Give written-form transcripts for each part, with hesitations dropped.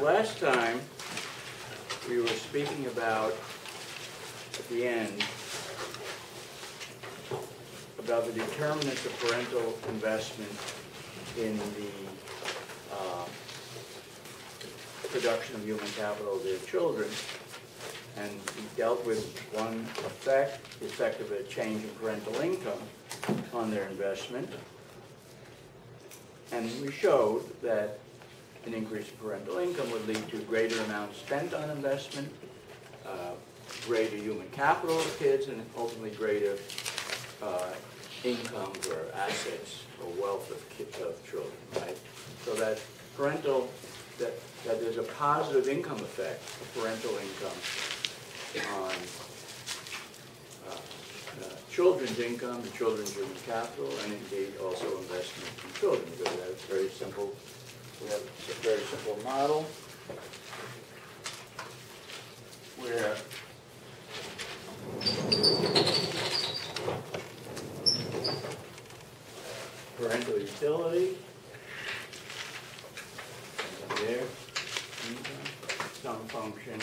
last time we were speaking about, at the end, about the determinants of parental investment in the production of human capital of their children. And we dealt with one effect, the effect of a change in parental income on their investment. And we showed that an increase in parental income would lead to greater amounts spent on investment, greater human capital of kids, and ultimately greater incomes or assets or wealth of children, right? So that parental, that there's a positive income effect of parental income on children's income, the children's human capital, and indeed also investment in children. Because we have a very simple model where parental utility, there, some function,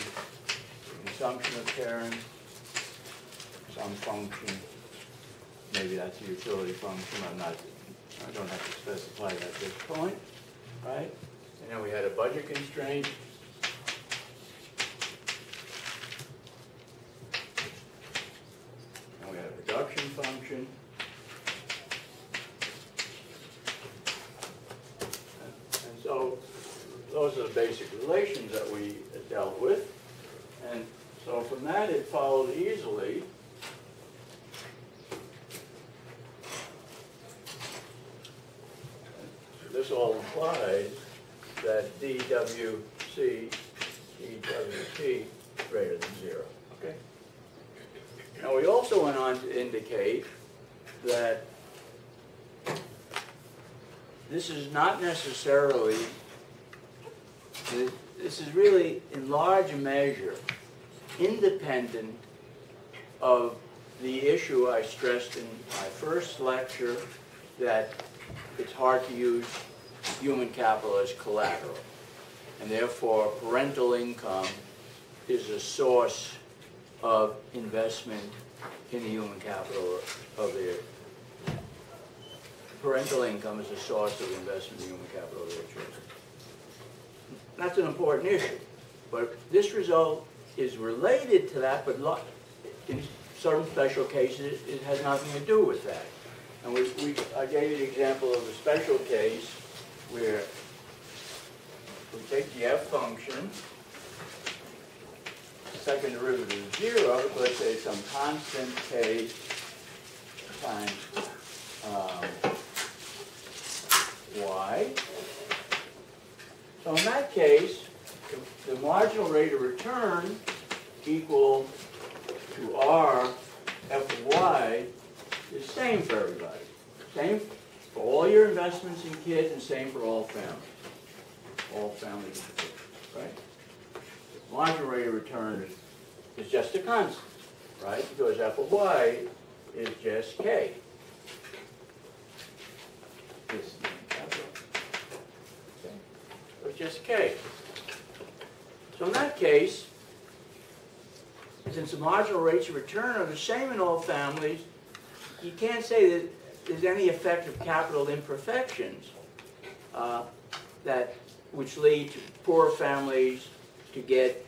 consumption of parents, some function, maybe that's a utility function, I don't have to specify that at this point, right? And then we had a budget constraint. And we had a production function. And so those are the basic relations that we dealt with. And so from that it followed easily this all implies that DWC, EWC greater than 0. Okay? Now we also went on to indicate that this is not necessarily, this is really in large measure independent of the issue I stressed in my first lecture, that it's hard to use human capital as collateral. And therefore, parental income is a source of investment in the human capital of their parental income is a source of investment in human capital of their children. That's an important issue. But this result is related to that, but in certain special cases, it has nothing to do with that. And I gave you the example of a special case where we take the f function, the second derivative is 0, let's say some constant k times y. So in that case, the marginal rate of return equal to r f of y is the same for everybody. Same for all your investments in kids and same for all families. All families, right? The marginal rate of return is just a constant, right? Because f of y is just k. Okay. So it's just k. So in that case, since the marginal rates of return are the same in all families, you can't say that there's any effect of capital imperfections which lead to poor families to get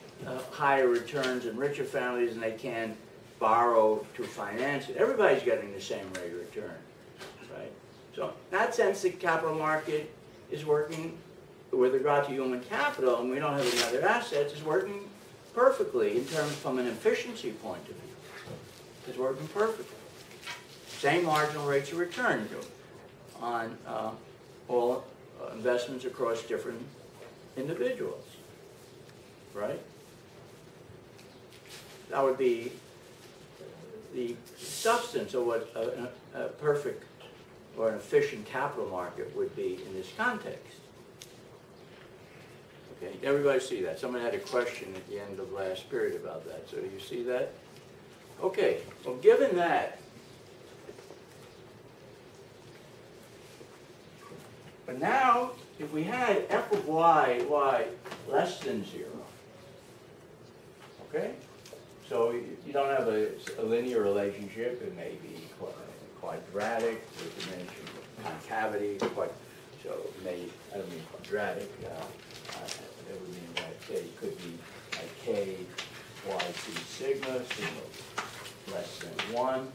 higher returns and richer families, and they can borrow to finance it. Everybody's getting the same rate of return, right? So in that sense, the capital market is working with regard to human capital, and we don't have any other assets, is working perfectly in terms from an efficiency point of view. It's working perfectly. Same marginal rates of return on all investments across different individuals, right? That would be the substance of what a perfect or an efficient capital market would be in this context. Okay, everybody see that? Someone had a question at the end of last period about that. So do you see that? Okay, well given that, But now, if we had f of y less than 0, okay? So you don't have a linear relationship. It may be quadratic with dimension concavity. So it may, I don't mean quadratic. That would mean that it could be like k y2 sigma less than 1,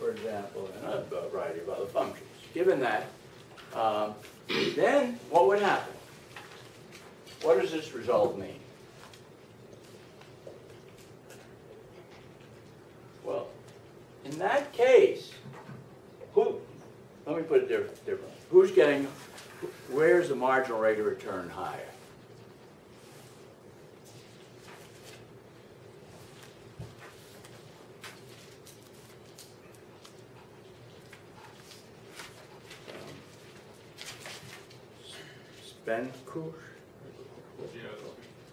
for example, and a variety of other functions. Given that, then what would happen? What does this result mean? Well, in that case, let me put it differently. Where's the marginal rate of return higher? Spenkuch?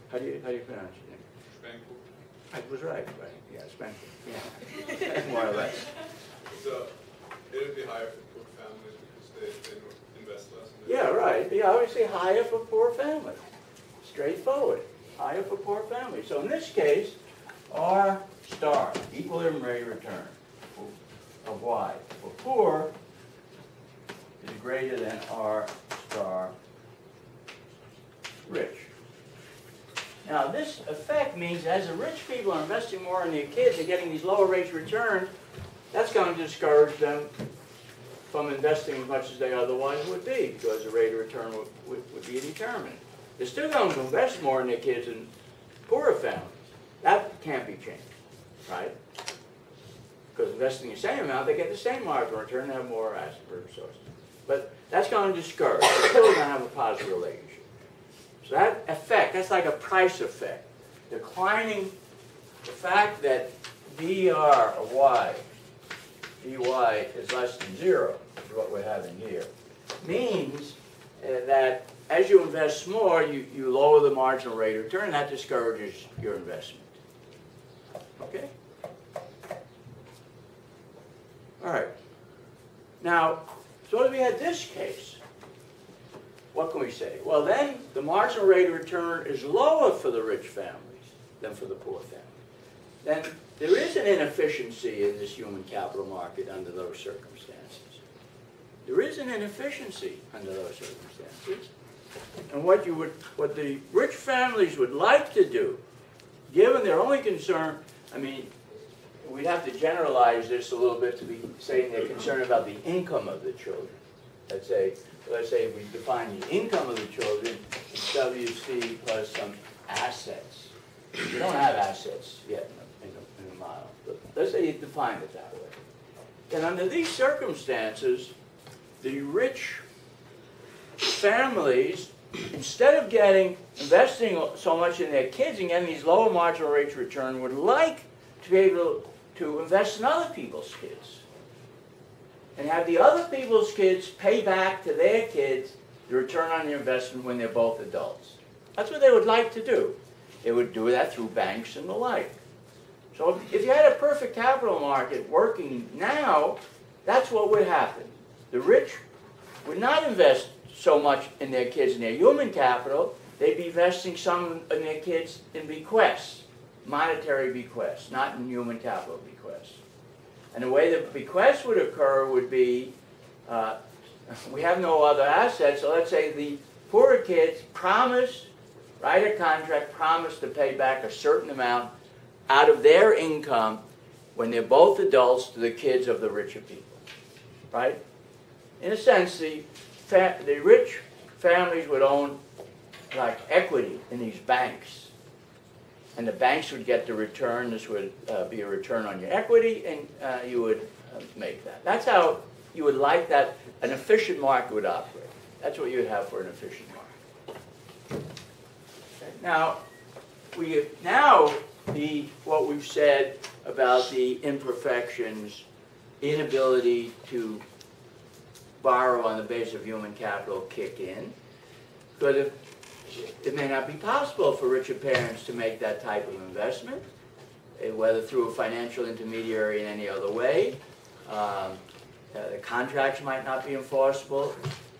How do you pronounce your name? Spenkuch. I was right. Yeah, Spenkuch. Yeah, more or less. So it would be higher for poor families because they invest less. Yeah, right. Yeah, obviously higher for poor families. Straightforward. Higher for poor families. So in this case, R star, equilibrium rate of return of y for poor is greater than R star rich. Now this effect means as the rich people are investing more in their kids and getting these lower rates of return, that's going to discourage them from investing as much as they otherwise would be, because the rate of return would be determined. They're still going to invest more in their kids in poorer families. That can't be changed, right? Because investing the same amount, they get the same marginal return, they have more asset resources. But that's going to discourage. They're still going to have a positive relationship. So that effect, that's like a price effect. Declining the fact that dr of y, dy is less than 0, is what we're having here, means that as you invest more, you lower the marginal rate of return, and that discourages your investment. Okay? All right. Now, so if we had this case, what can we say? Well, then the marginal rate of return is lower for the rich families than for the poor families. Then there is an inefficiency in this human capital market under those circumstances. There is an inefficiency under those circumstances. And what the rich families would like to do, given their only concern, I mean, we'd have to generalize this a little bit to be saying they're concerned about the income of the children. Let's say if we define the income of the children as WC plus some assets. We don't have assets yet in the model, but let's say you define it that way. And under these circumstances, the rich families, instead of investing so much in their kids and getting these lower marginal rates of return, would like to be able to invest in other people's kids and have the other people's kids pay back to their kids the return on their investment when they're both adults. That's what they would like to do. They would do that through banks and the like. So if you had a perfect capital market working now, that's what would happen. The rich would not invest so much in their kids and their human capital. They'd be investing some in their kids in bequests, monetary bequests, not in human capital bequests. And the way the bequests would occur would be, we have no other assets, so let's say the poorer kids write a contract, promise to pay back a certain amount out of their income when they're both adults to the kids of the richer people, right? In a sense, the rich families would own like equity in these banks. And the banks would get the return. This would be a return on your equity, and you would make that. That's how you would like that an efficient market would operate. That's what you would have for an efficient market. Okay. Now, what we've said about the imperfections, inability to borrow on the basis of human capital kick in, but it may not be possible for richer parents to make that type of investment, whether through a financial intermediary in any other way. The contracts might not be enforceable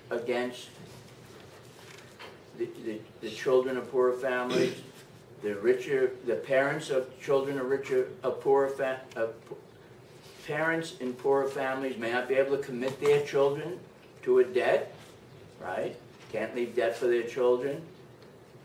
against the children of poorer families, the parents of children of parents in poorer families may not be able to commit their children to a debt, right? Can't leave debt for their children.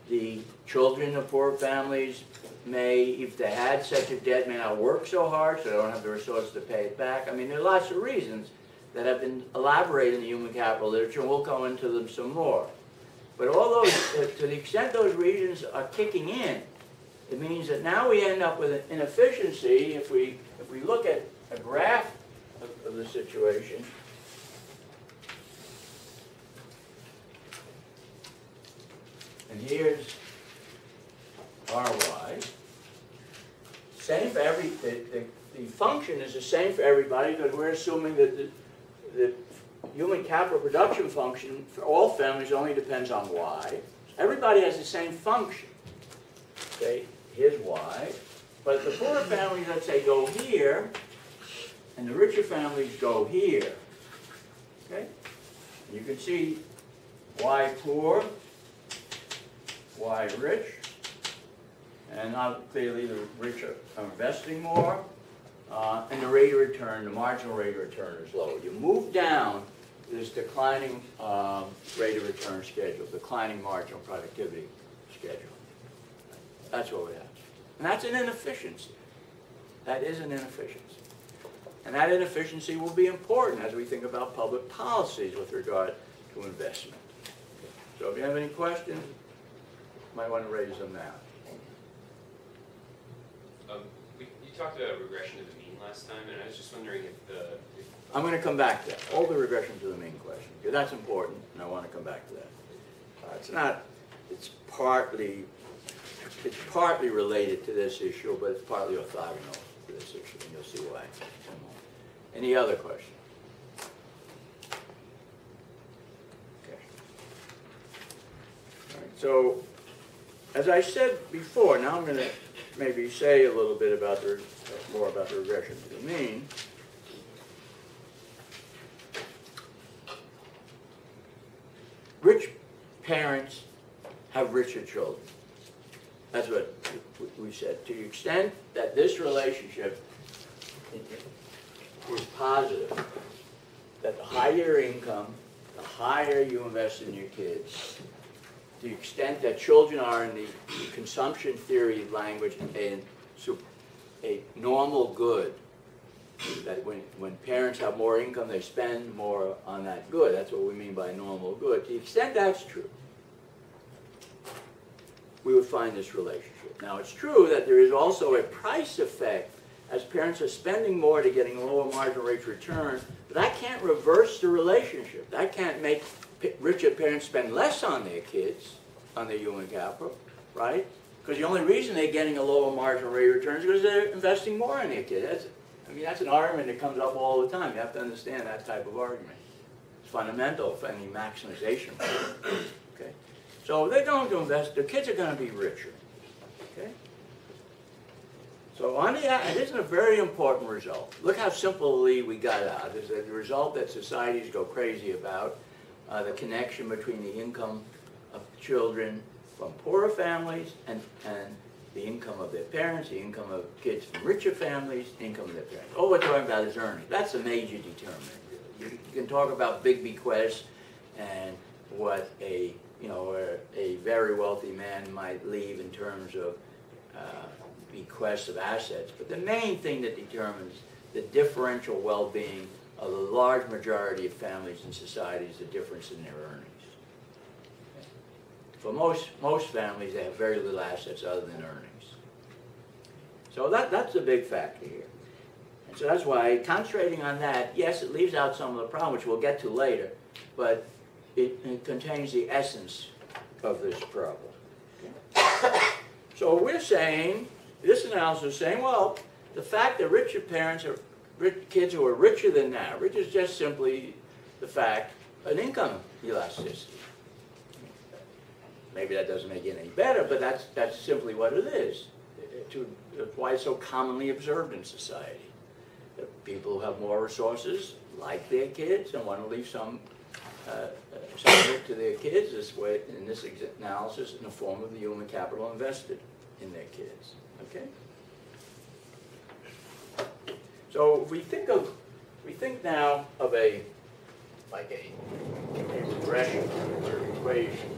The children of poor families may, if they had such a debt, may not work so hard, so they don't have the resources to pay it back. I mean, there are lots of reasons that have been elaborated in the human capital literature, and we'll go into them some more. But all those, to the extent those reasons are kicking in, it means that now we end up with an inefficiency. If we look at a graph of the situation, and here's RY. Same for every, the function is the same for everybody because we're assuming that the human capital production function for all families only depends on Y. Everybody has the same function. Okay, here's Y. But the poorer families, let's say, go here, and the richer families go here. Okay? You can see Y poor, Y rich, and now clearly the rich are investing more, and the rate of return, the marginal rate of return is low. You move down this declining rate of return schedule, declining marginal productivity schedule. That's what we have. And that's an inefficiency. That is an inefficiency. And that inefficiency will be important as we think about public policies with regard to investment. So if you have any questions, you might want to raise them now. You talked about regression to the mean last time, and I was just wondering if I'm going to come back to that. All the regression to the mean question, because that's important, and I want to come back to that. It's partly related to this issue, but it's partly orthogonal to this issue, and you'll see why. Any other questions? Okay. All right, so, as I said before, now I'm going to maybe say a little bit about more about the regression to the mean. Rich parents have richer children. That's what we said. To the extent that this relationship is positive, that the higher your income, the higher you invest in your kids, to the extent that children are in the consumption theory language a normal good, that when parents have more income, they spend more on that good. That's what we mean by normal good. To the extent that's true, we would find this relationship. Now, it's true that there is also a price effect as parents are spending more to getting a lower marginal rate of return, but that can't reverse the relationship. That can't make richer parents spend less on their kids, on their human capital, right? Because the only reason they're getting a lower marginal rate of return is because they're investing more in their kids. That's an argument that comes up all the time. You have to understand that type of argument. It's fundamental for any maximization. Okay? So they're going to invest, the kids are going to be richer. Okay? So on the, this is a very important result. Look how simply we got out. This is a result that societies go crazy about, the connection between the income of children from poorer families and the income of their parents, the income of kids from richer families, the income of their parents. All we're talking about is earnings. That's a major determinant, really. You can talk about big bequests and what a very wealthy man might leave in terms of bequests of assets. But the main thing that determines the differential well-being of the large majority of families and societies is the difference in their earnings. For most families, they have very little assets other than earnings. So that's a big factor here. And so that's why concentrating on that, yes, it leaves out some of the problem, which we'll get to later, but it contains the essence of this problem. Okay? So we're saying, this analysis is saying, well, the fact that richer parents are kids who are richer than average is just simply the fact of an income elasticity. Maybe that doesn't make it any better, but that's simply what it is. It's why it's so commonly observed in society. That people who have more resources like their kids and want to leave some subject to their kids this way, in this analysis, in the form of the human capital invested in their kids. Okay? So we think now of a regression or equation.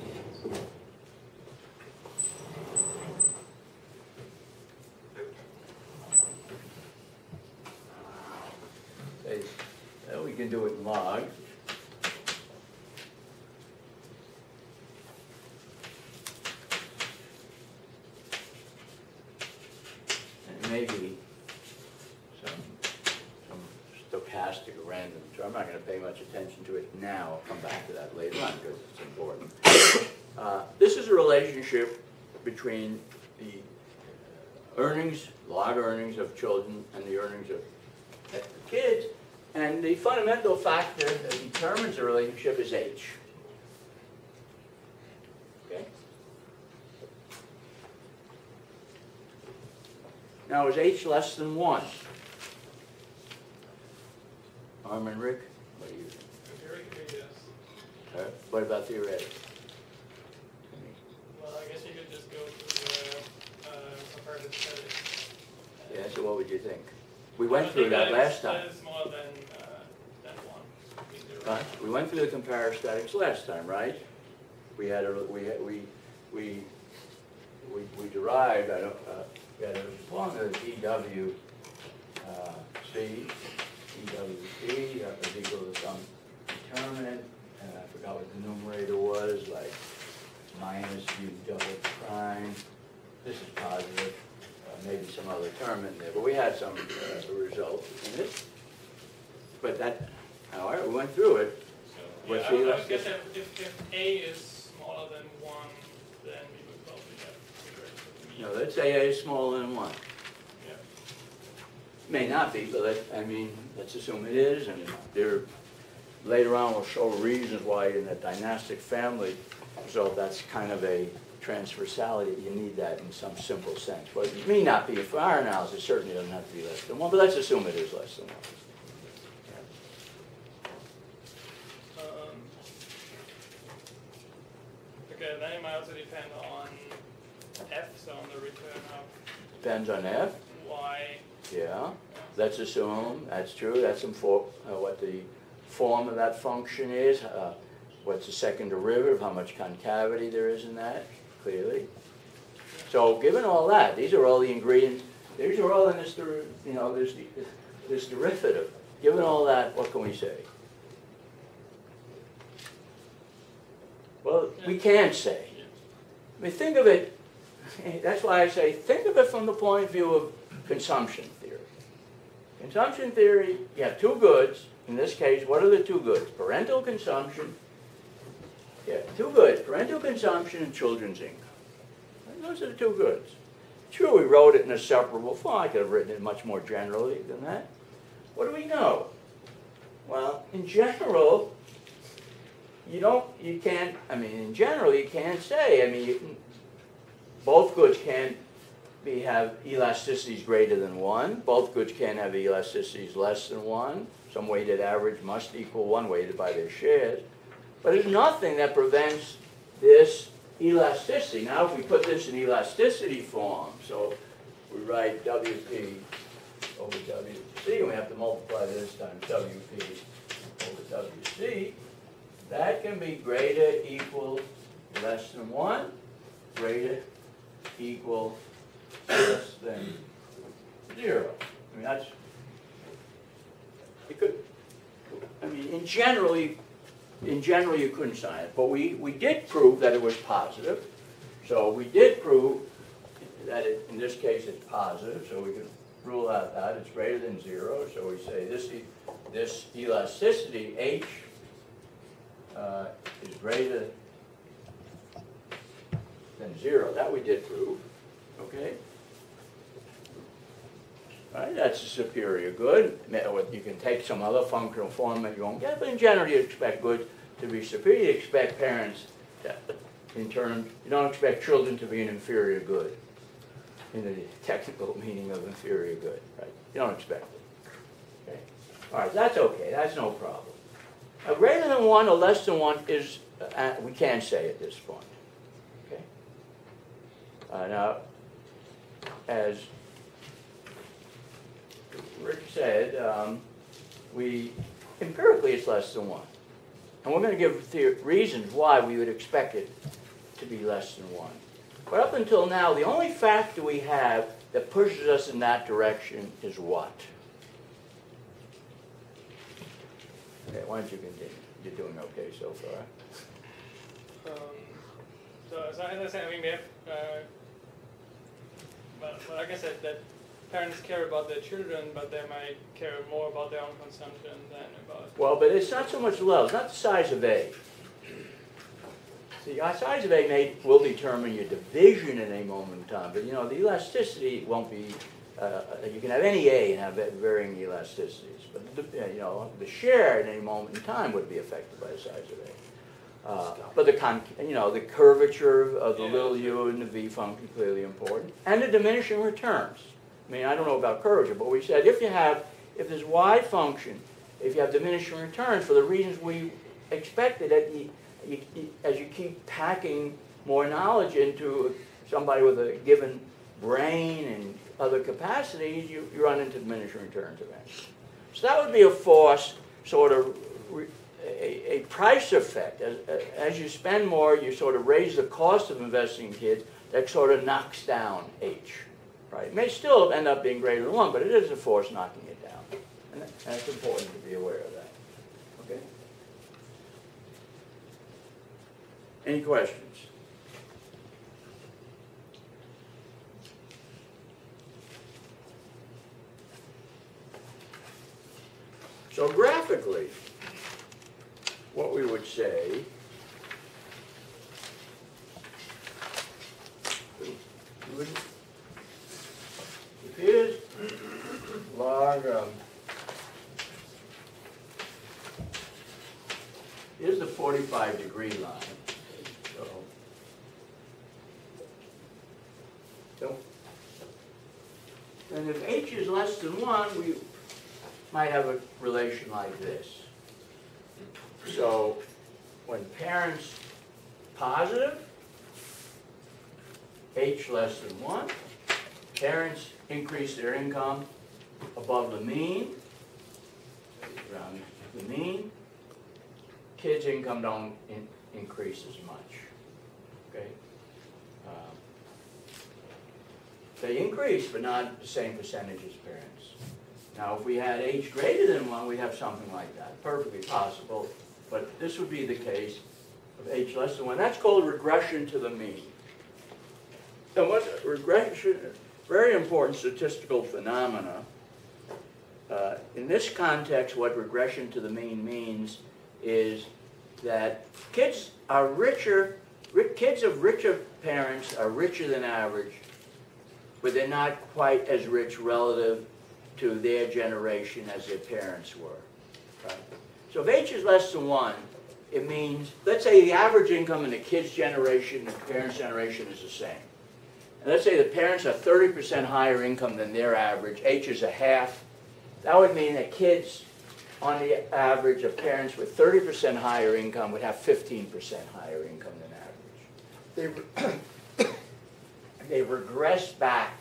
Well, we can do it in log. And maybe some stochastic or random. So I'm not going to pay much attention to it now. I'll come back to that later on because it's important. This is a relationship between the earnings, log earnings of children, and the earnings of kids. And the fundamental factor that determines the relationship is H. Okay? Now, is H less than 1? Arm and Rick, what do you think? Theoretically, yes. What about theoretically? Well, I guess you could just go through the comparative studies. Yeah, so what would you think? We went through that last time. That is smaller than 1. We went through the comparative statics last time, right? We had we derived we had a formula of EWC, that was equal to some determinant, and I forgot what the numerator was, like minus U double prime. This is positive. Maybe some other term in there, but we had some result in it. But that, however, we went through it. So, yeah, I would guess that if A is smaller than 1, then we would probably have regression. No, let's say A is smaller than 1. Yeah. May not be, but let's assume it is, and later on we'll show reasons why in a dynastic family result that's kind of a transversality. You need that in some simple sense. But it may not be. For our analysis, it certainly doesn't have to be less than 1, but let's assume it is less than 1. Okay, then it might also depend on F, so on the return of Depends on F. Y. Yeah. Let's assume that's true. That's what the form of that function is. What's the second derivative? How much concavity there is in that? Clearly. So, given all that, these are all the ingredients. These are all in this, this derivative. Given all that, what can we say? Well, we can't say. I mean, think of it. That's why I say think of it from the point of view of consumption theory. Consumption theory, you have two goods. In this case, what are the two goods? Parental consumption. Yeah, two goods, parental consumption and children's income. Those are the two goods. Sure, we wrote it in a separable form. I could have written it much more generally than that. What do we know? Well, in general, you can't say, both goods can have elasticities greater than 1. Both goods can have elasticities less than 1. Some weighted average must equal 1 weighted by their shares. But there's nothing that prevents this elasticity. Now if we put this in elasticity form, so we write WP over WC, and we have to multiply this times WP over WC, that can be greater, equal, less than 1, greater, equal, less than 0. I mean, that's, it could, I mean, in general, you couldn't sign it, but we did prove that it was positive. So we did prove that in this case it's positive, so we can rule out that it's greater than 0. So we say this elasticity H is greater than 0. That we did prove. Okay. All right, that's a superior good. You can take some other functional form that you won't get, but in general you expect goods to be superior. You expect parents to, in turn, you don't expect children to be an inferior good in the technical meaning of inferior good, right? You don't expect it. Okay. All right, that's okay. That's no problem. Greater than 1 or less than 1 is, we can't say at this point. Okay? Now, as Rick said, empirically it's less than 1. And we're going to give reasons why we would expect it to be less than 1. But up until now, the only factor we have that pushes us in that direction is what? Okay, why don't you continue? You're doing okay so far. So as I understand, I mean, we have, well, like I said, that parents care about their children, but they might care more about their own consumption than about... Well, but it's not so much love. It's not the size of A. See, the size of A will determine your division at any moment in time, but you know, the elasticity won't be, you can have any A and have varying elasticities, but you know, the share at any moment in time would be affected by the size of A. But the curvature of the little u and the V function is clearly important, and the diminishing returns. I mean, I don't know about curvature, but we said if this y function, if you have diminishing returns for the reasons we expected, as you keep packing more knowledge into somebody with a given brain and other capacities, you run into diminishing returns eventually. So that would be a force, sort of a price effect. As you spend more, you sort of raise the cost of investing in kids. That sort of knocks down H. Right? It may still end up being greater than 1, but it is a force knocking it down. And that's important to be aware of that. Okay? Any questions? So graphically, what we would say here's log, here's the 45-degree line. So, and if H is less than 1, we might have a relation like this. So when parents positive, H less than 1, parents increase their income above the mean, around the mean, kids' income don't increase as much. Okay? They increase, but not the same percentage as parents. Now, if we had H greater than 1, we'd have something like that. Perfectly possible, but this would be the case of H less than 1. That's called regression to the mean. And what regression, very important statistical phenomena. In this context, what regression to the mean means is that kids are richer, kids of richer parents are richer than average, but they're not quite as rich relative to their generation as their parents were. Right? So if H is less than 1, it means, let's say the average income in the kid's generation and the parents' generation is the same. And let's say the parents have 30% higher income than their average, H is a half. That would mean that kids on the average of parents with 30% higher income would have 15% higher income than average. They regress back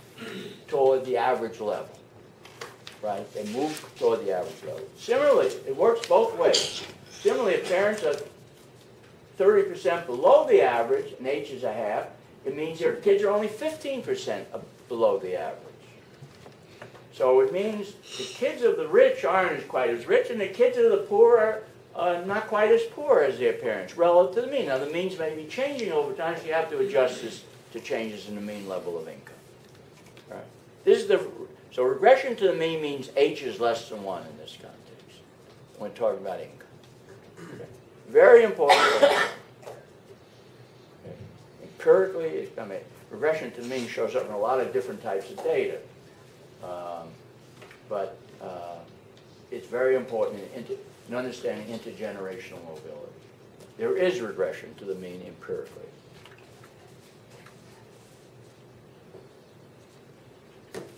toward the average level. Right? They move toward the average level. Similarly, it works both ways. Similarly, if parents are 30% below the average, and H is a half, it means their kids are only 15% below the average. So it means the kids of the rich aren't quite as rich, and the kids of the poor are not quite as poor as their parents, relative to the mean. Now, the means may be changing over time, so you have to adjust this to changes in the mean level of income. All right? This is so regression to the mean means H is less than 1 in this context when we're talking about income. Okay. Very important. Okay. Empirically, regression to the mean shows up in a lot of different types of data. But it's very important in understanding intergenerational mobility. There is regression to the mean empirically.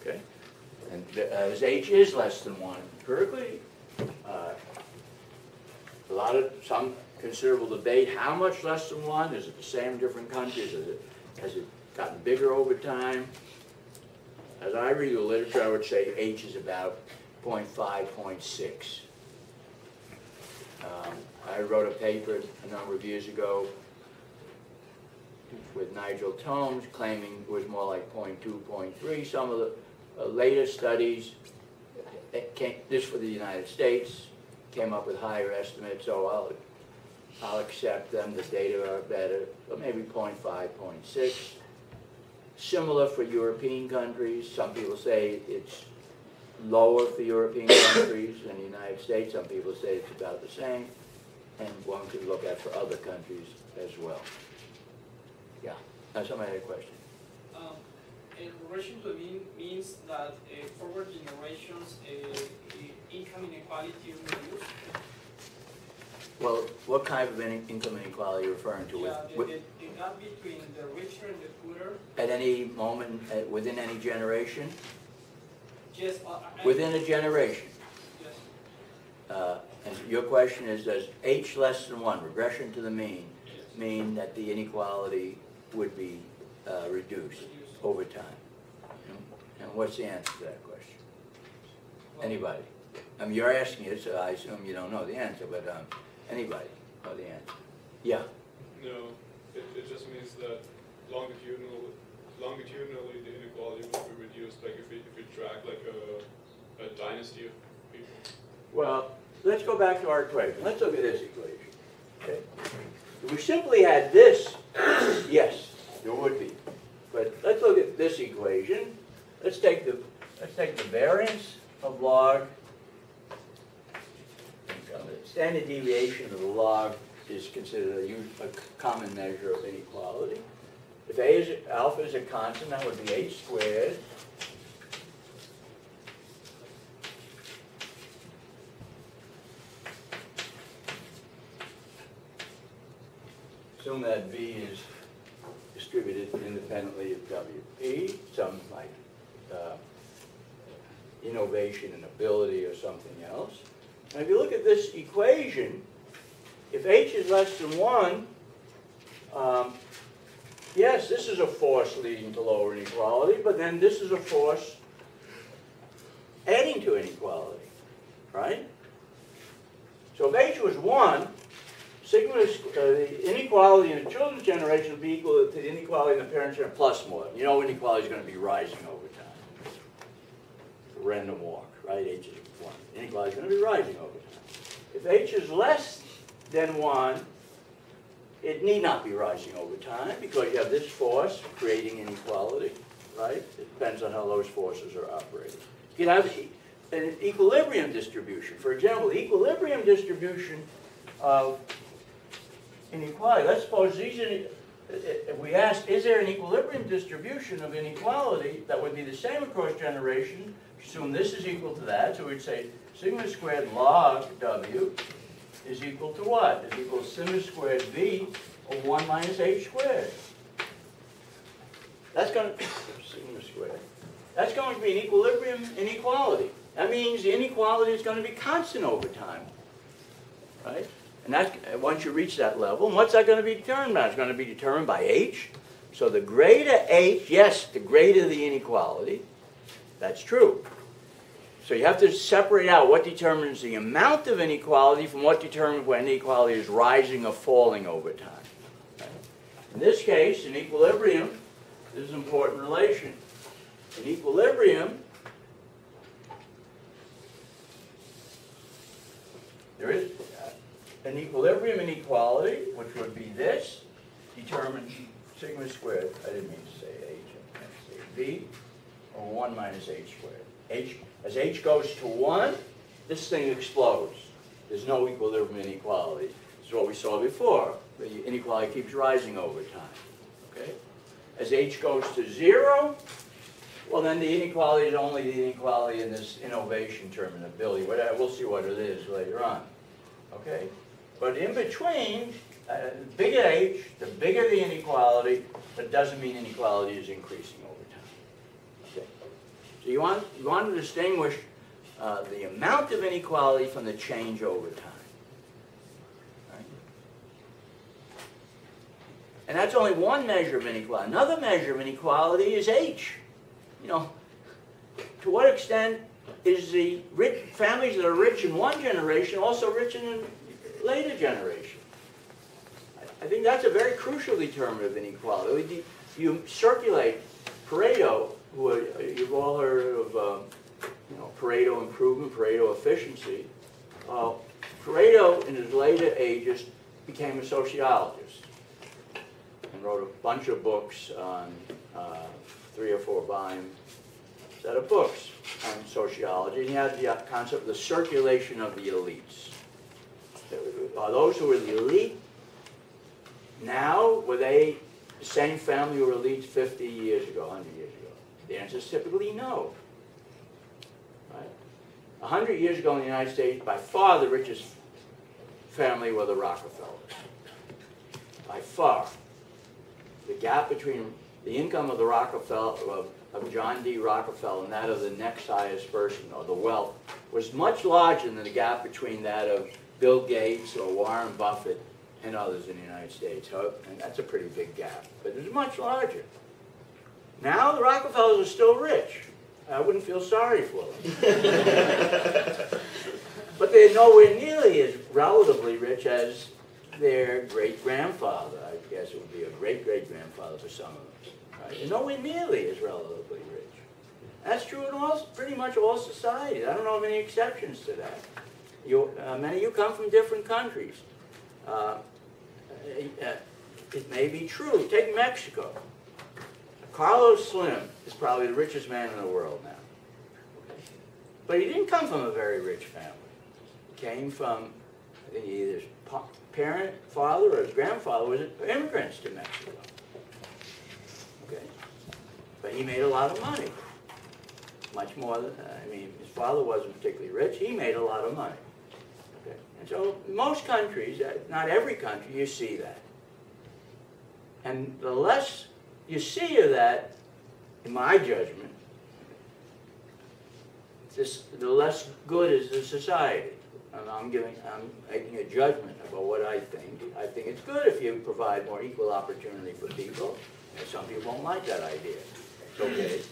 Okay? And as H is less than 1 empirically, some considerable debate. How much less than 1? Is it the same in different countries? Has it gotten bigger over time? As I read the literature, I would say H is about 0.5, 0.6. I wrote a paper a number of years ago with Nigel Tomes claiming it was more like 0.2, 0.3. Some of the latest studies, this for the United States, came up with higher estimates, so I'll accept them. The data are better, but maybe 0.5, 0.6. Similar for European countries. Some people say it's lower for European countries than the United States. Some people say it's about the same. And one could look at for other countries as well. Yeah. Now somebody had a question. In relation to mean means that forward generations income inequality is reduced. Well, what kind of income inequality are you referring to? Yeah, the gap between the richer and the poorer. At any moment, within any generation? Yes. Within a generation. Yes. And your question is, does H less than 1, regression to the mean, mean that the inequality would be reduced over time? And what's the answer to that question? Anybody? I mean, you're asking it, so I assume you don't know the answer, but anybody know the answer? Yeah? No, it just means that longitudinally the inequality will be reduced, like if we track like a dynasty of people. Well, let's go back to our equation. Let's look at this equation. Okay? If we simply had this, yes, there would be. But let's look at this equation. Let's take the variance of log. The standard deviation of the log is considered a common measure of inequality. If alpha is a constant, that would be h squared. Assume that V is distributed independently of WP, some like innovation and ability or something else. And if you look at this equation, if H is less than 1, yes, this is a force leading to lower inequality, but then this is a force adding to inequality, right? So if H was 1, sigma, the inequality in the children's generation would be equal to the inequality in the parents' generation plus more. You know inequality is going to be rising over time. It's a random walk, right? H is 1. Inequality is going to be rising over time. If H is less than 1, it need not be rising over time because you have this force creating inequality, right? It depends on how those forces are operating. You can have an equilibrium distribution. For example, the equilibrium distribution of inequality. Let's suppose if we ask, is there an equilibrium distribution of inequality that would be the same across generation? Assume this is equal to that, so we'd say sigma squared log W is equal to what? Is equal to sigma squared V of 1 minus H squared. That's going to sigma squared. That's going to be an equilibrium inequality. That means the inequality is going to be constant over time, right? And that's, once you reach that level, and what's that going to be determined by? It's going to be determined by H. So the greater H, yes, the greater the inequality. That's true. So you have to separate out what determines the amount of inequality from what determines when inequality is rising or falling over time. Okay? In this case, in equilibrium, this is an important relation. In equilibrium, there is an equilibrium inequality, which would be this, determines sigma squared, I didn't mean to say H, I meant to say V, or 1 minus H squared. As H goes to 1, this thing explodes. There's no equilibrium inequality. This is what we saw before. The inequality keeps rising over time. Okay? As H goes to 0, well then the inequality is only the inequality in this innovation term and ability. We'll see what it is later on. Okay? But in between, the bigger H, the bigger the inequality, but it doesn't mean inequality is increasing over time. Okay? So you want to distinguish the amount of inequality from the change over time. And that's only one measure of inequality. Another measure of inequality is H. You know, to what extent is the rich families that are rich in one generation also rich in a later generation? I think that's a very crucial determinant of inequality. You circulate Pareto, who you've all heard of, you know, Pareto improvement, Pareto efficiency. Pareto, in his later ages, became a sociologist and wrote a bunch of books on 3 or 4 volume set of books on sociology. And he had the concept of the circulation of the elites. Are those who are the elite now, were they the same family who were elites 50 years ago, 100 years ago? The answer is typically no. Right? 100 years ago in the United States, by far the richest family were the Rockefellers. By far. The gap between the income of the Rockefeller, of John D. Rockefeller, and that of the next highest person, or the wealth, was much larger than the gap between that of Bill Gates or Warren Buffett and others in the United States. And that's a pretty big gap, but it's much larger. Now the Rockefellers are still rich. I wouldn't feel sorry for them. But they're nowhere nearly as relatively rich as their great-grandfather. I guess it would be a great-great-grandfather for some of them. Right? They're nowhere nearly as relatively rich. That's true in pretty much all societies. I don't know of any exceptions to that. Many of you come from different countries. It may be true. Take Mexico. Carlos Slim is probably the richest man in the world now. But he didn't come from a very rich family. He came from, I think either his parent, father, or his grandfather was immigrants to Mexico. Okay? But he made a lot of money. Much more than, I mean, his father wasn't particularly rich. He made a lot of money. Okay? And so most countries, not every country, you see that. And the less you see of that, in my judgment, the less good is the society. And I'm making a judgment about what I think. I think it's good if you provide more equal opportunity for people. And some people won't like that idea. It's okay.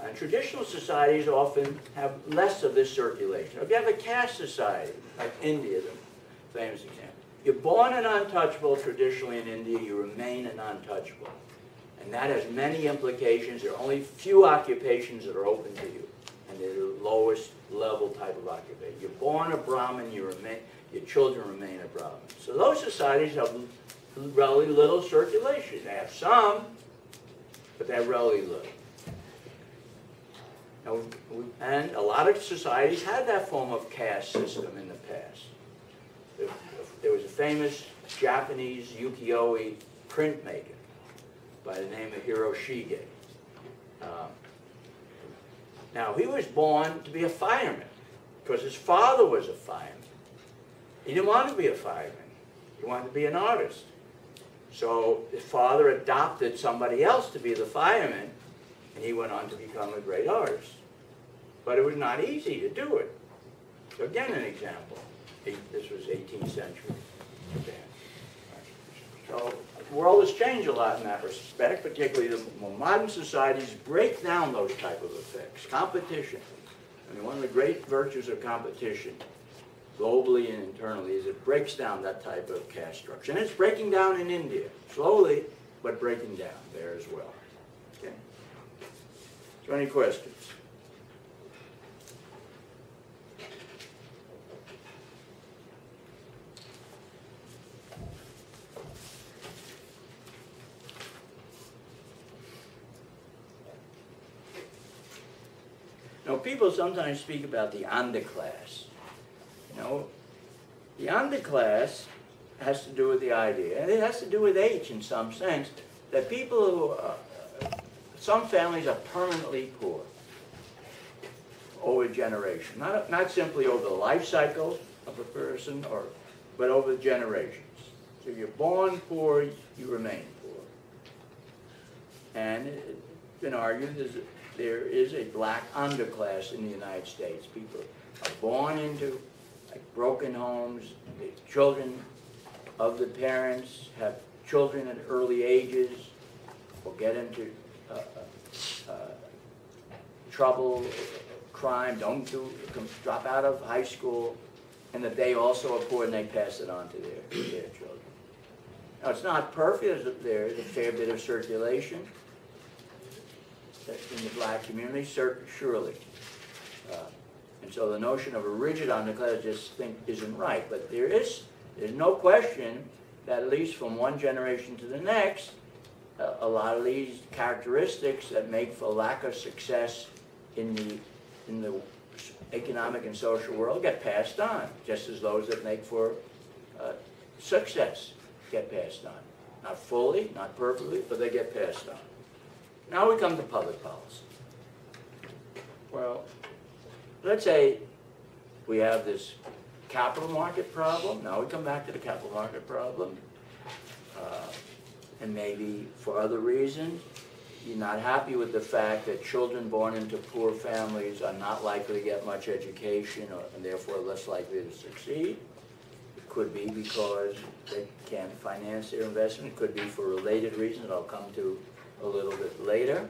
And traditional societies often have less of this circulation. If you have a caste society, like India, the famous example, you're born an untouchable traditionally in India, you remain an untouchable. And that has many implications. There are only few occupations that are open to you. And they're the lowest level type of occupation. You're born a Brahmin, your children remain a Brahmin. So those societies have relatively little circulation. They have some, but they're relatively little. And a lot of societies had that form of caste system in the past. There was a famous Japanese ukiyo-e printmaker by the name of Hiroshige. Now, he was born to be a fireman because his father was a fireman. He didn't want to be a fireman. He wanted to be an artist. So his father adopted somebody else to be the fireman, and he went on to become a great artist. But it was not easy to do it. So again, an example. This was 18th century Japan. So the world has changed a lot in that respect, particularly the more modern societies break down those type of effects. Competition. I mean, one of the great virtues of competition, globally and internally, is it breaks down that type of caste structure. And it's breaking down in India, slowly, but breaking down there as well. Okay? So any questions? Now, people sometimes speak about the underclass. You know, the underclass has to do with the idea, and it has to do with H in some sense, that people who, some families are permanently poor over a generation. Not simply over the life cycle of a person, but over generations. So you're born poor, you remain poor. And it's been argued there is a black underclass in the United States. People are born into broken homes, the children of the parents have children at early ages or get into trouble, crime, drop out of high school, and that they also are poor and they pass it on to their children. Now, it's not perfect. There's a fair bit of circulation in the black community, surely. And so the notion of a rigid underclass, I just think isn't right. But there's no question that at least from one generation to the next, a lot of these characteristics that make for lack of success in the economic and social world get passed on, just as those that make for success get passed on. Not fully, not perfectly, but they get passed on. Now we come to public policy. Well, let's say we have this capital market problem. Now we come back to the capital market problem. And maybe for other reasons, you're not happy with the fact that children born into poor families are not likely to get much education and therefore less likely to succeed. It could be because they can't finance their investment. It could be for related reasons I'll come to a little bit later.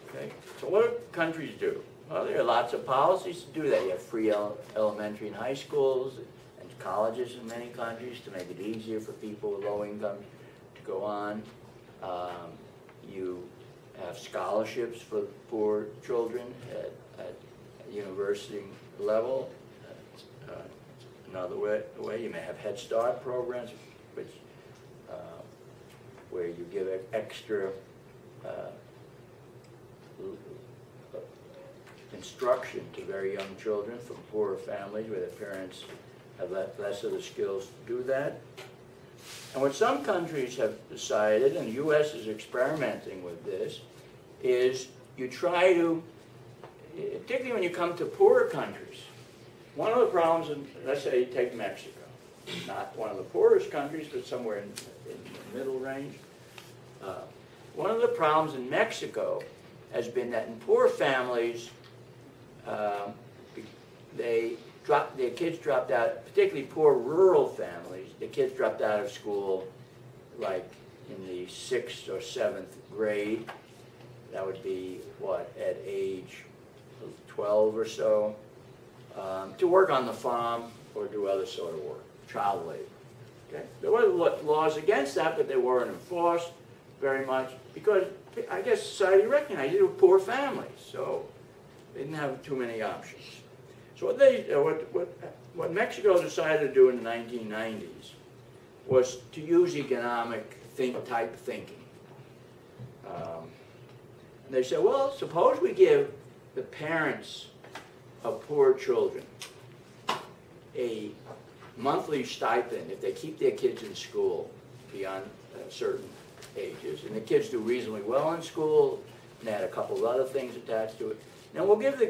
Okay. So what do countries do? Well, there are lots of policies to do that. You have free elementary and high schools and colleges in many countries to make it easier for people with low income to go on. You have scholarships for poor children at university level. Another way, you may have Head Start programs, which where you give extra instruction to very young children from poorer families where their parents have less of the skills to do that. And what some countries have decided, and the U.S. is experimenting with this, is you try to, particularly when you come to poorer countries, one of the problems, let's say you take Mexico, not one of the poorest countries, but somewhere in the middle range. One of the problems in Mexico has been that in poor families, their kids dropped out, particularly poor rural families, the kids dropped out of school like in the 6th or 7th grade. That would be, what, at age 12 or so, to work on the farm or do other sort of work, child labor. Okay? There were laws against that, but they weren't enforced very much because I guess society recognized they were poor families, so they didn't have too many options. So what Mexico decided to do in the 1990s was to use economic type thinking. And they said, well, suppose we give the parents of poor children a monthly stipend if they keep their kids in school beyond certain ages, and the kids do reasonably well in school, and they had a couple of other things attached to it. Now we'll give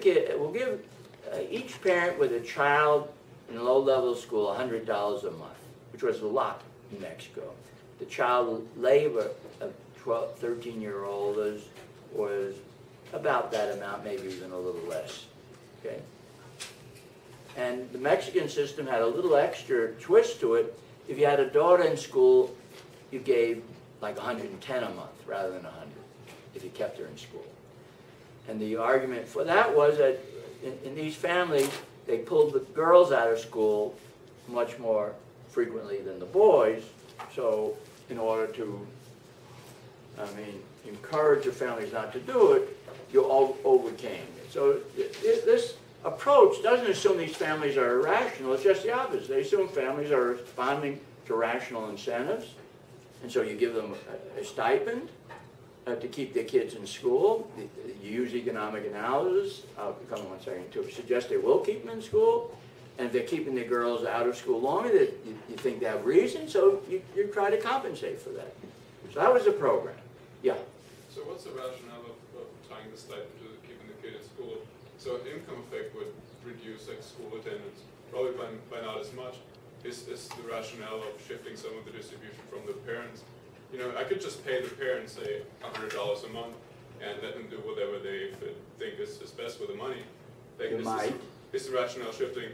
each parent with a child in a low-level school $100 a month, which was a lot in Mexico. The child labor of 13-year-olds was about that amount, maybe even a little less. Okay? And the Mexican system had a little extra twist to it. If you had a daughter in school, you gave like $110 a month rather than $100 if you kept her in school. And the argument for that was that in these families, they pulled the girls out of school much more frequently than the boys. So in order to, encourage the families not to do it, you overcame it. So this approach doesn't assume these families are irrational. It's just the opposite. They assume families are responding to rational incentives. And so you give them a stipend to keep their kids in school. You use economic analysis, I'll come in one second, to suggest they will keep them in school. And if they're keeping their girls out of school longer, you think they have reason, so you try to compensate for that. So that was the program. Yeah? So what's the rationale of tying the stipend to keeping the kid in school? So an income effect would reduce like school attendance, probably by not as much. Is the rationale of shifting some of the distribution from the parents? You know, I could just pay the parents, say, $100 a month and let them do whatever they think is best with the money. Like, You might. Is the rationale shifting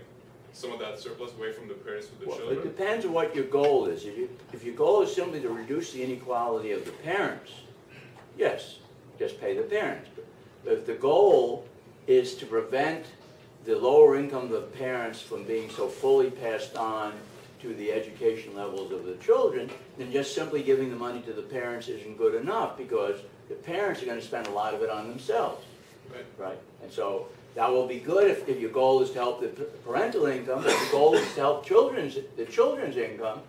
some of that surplus away from the parents to the Well, children? it depends on what your goal is. If your goal is simply to reduce the inequality of the parents, yes, just pay the parents. But if the goal is to prevent the lower income of the parents from being so fully passed on to the education levels of the children, then just simply giving the money to the parents isn't good enough, because the parents are going to spend a lot of it on themselves, right? And so that will be good if your goal is to help the parental income, but if the goal is to help the children's income,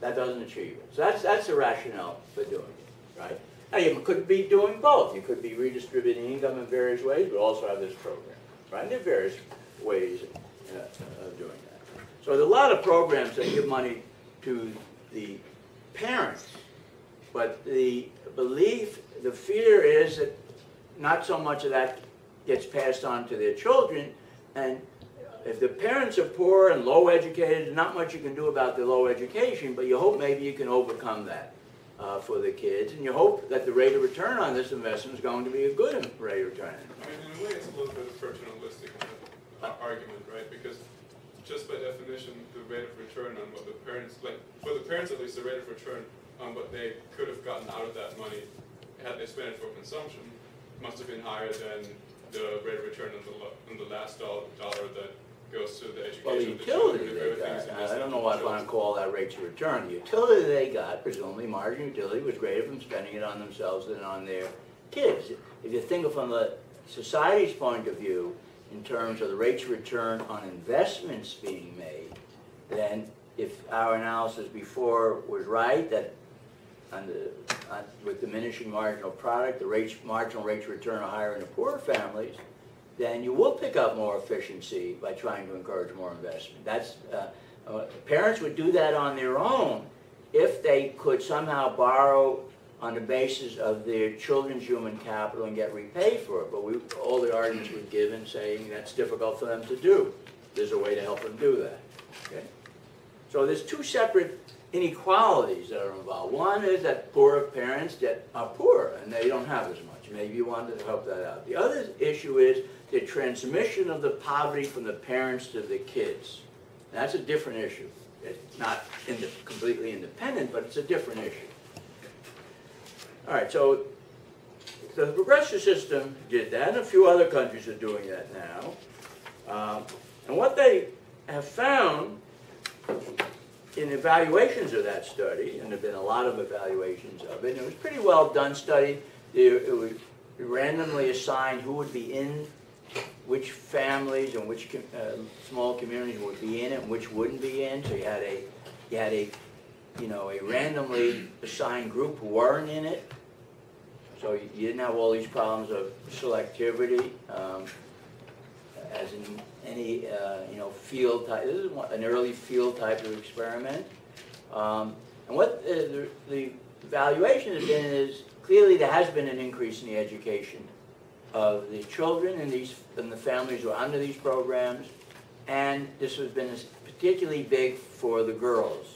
that doesn't achieve it. So that's the rationale for doing it, right? Now you could be doing both. You could be redistributing income in various ways, but also have this program, right? There are various ways of doing that. So there are a lot of programs that give money to the parents, but the belief, the fear is that not so much of that gets passed on to their children, and if the parents are poor and low educated, there's not much you can do about the low education, but you hope maybe you can overcome that for the kids, and you hope that the rate of return on this investment is going to be a good rate of return. I mean, in a way, it's a little bit of paternalistic argument, right? Because just by definition, the rate of return on what the parents, like, for the parents at least, the rate of return on what they could have gotten out of that money had they spent it for consumption must have been higher than the rate of return on the last dollar that goes to the education Well, the of the children. utility If they everything's got, invested I don't in know the what I children. want to call that rate of return. The utility they got, presumably marginal utility, was greater from spending it on themselves than on their kids. If you think of from the society's point of view, in terms of the rates of return on investments being made, then if our analysis before was right, that with diminishing marginal product, the marginal rates of return are higher in the poorer families, then you will pick up more efficiency by trying to encourage more investment. Parents would do that on their own if they could somehow borrow on the basis of their children's human capital and get repaid for it. But all the arguments were given saying that's difficult for them to do. There's a way to help them do that. Okay? So there's two separate inequalities that are involved. One is that poorer parents that are poor and they don't have as much. Maybe you wanted to help that out. The other issue is the transmission of the poverty from the parents to the kids. And that's a different issue. It's not completely independent, but it's a different issue. All right, so the progressive system did that, and a few other countries are doing that now. And what they have found in evaluations of that study, and there have been a lot of evaluations of it, and it was a pretty well done study. It was randomly assigned who would be in which families and which small communities would be in it and which wouldn't be in. So you had a randomly assigned group who weren't in it. So you didn't have all these problems of selectivity, as in any field type. This is an early field type of experiment. And what the evaluation has been is clearly there has been an increase in the education of the children in the families who are under these programs, and this has been particularly big for the girls.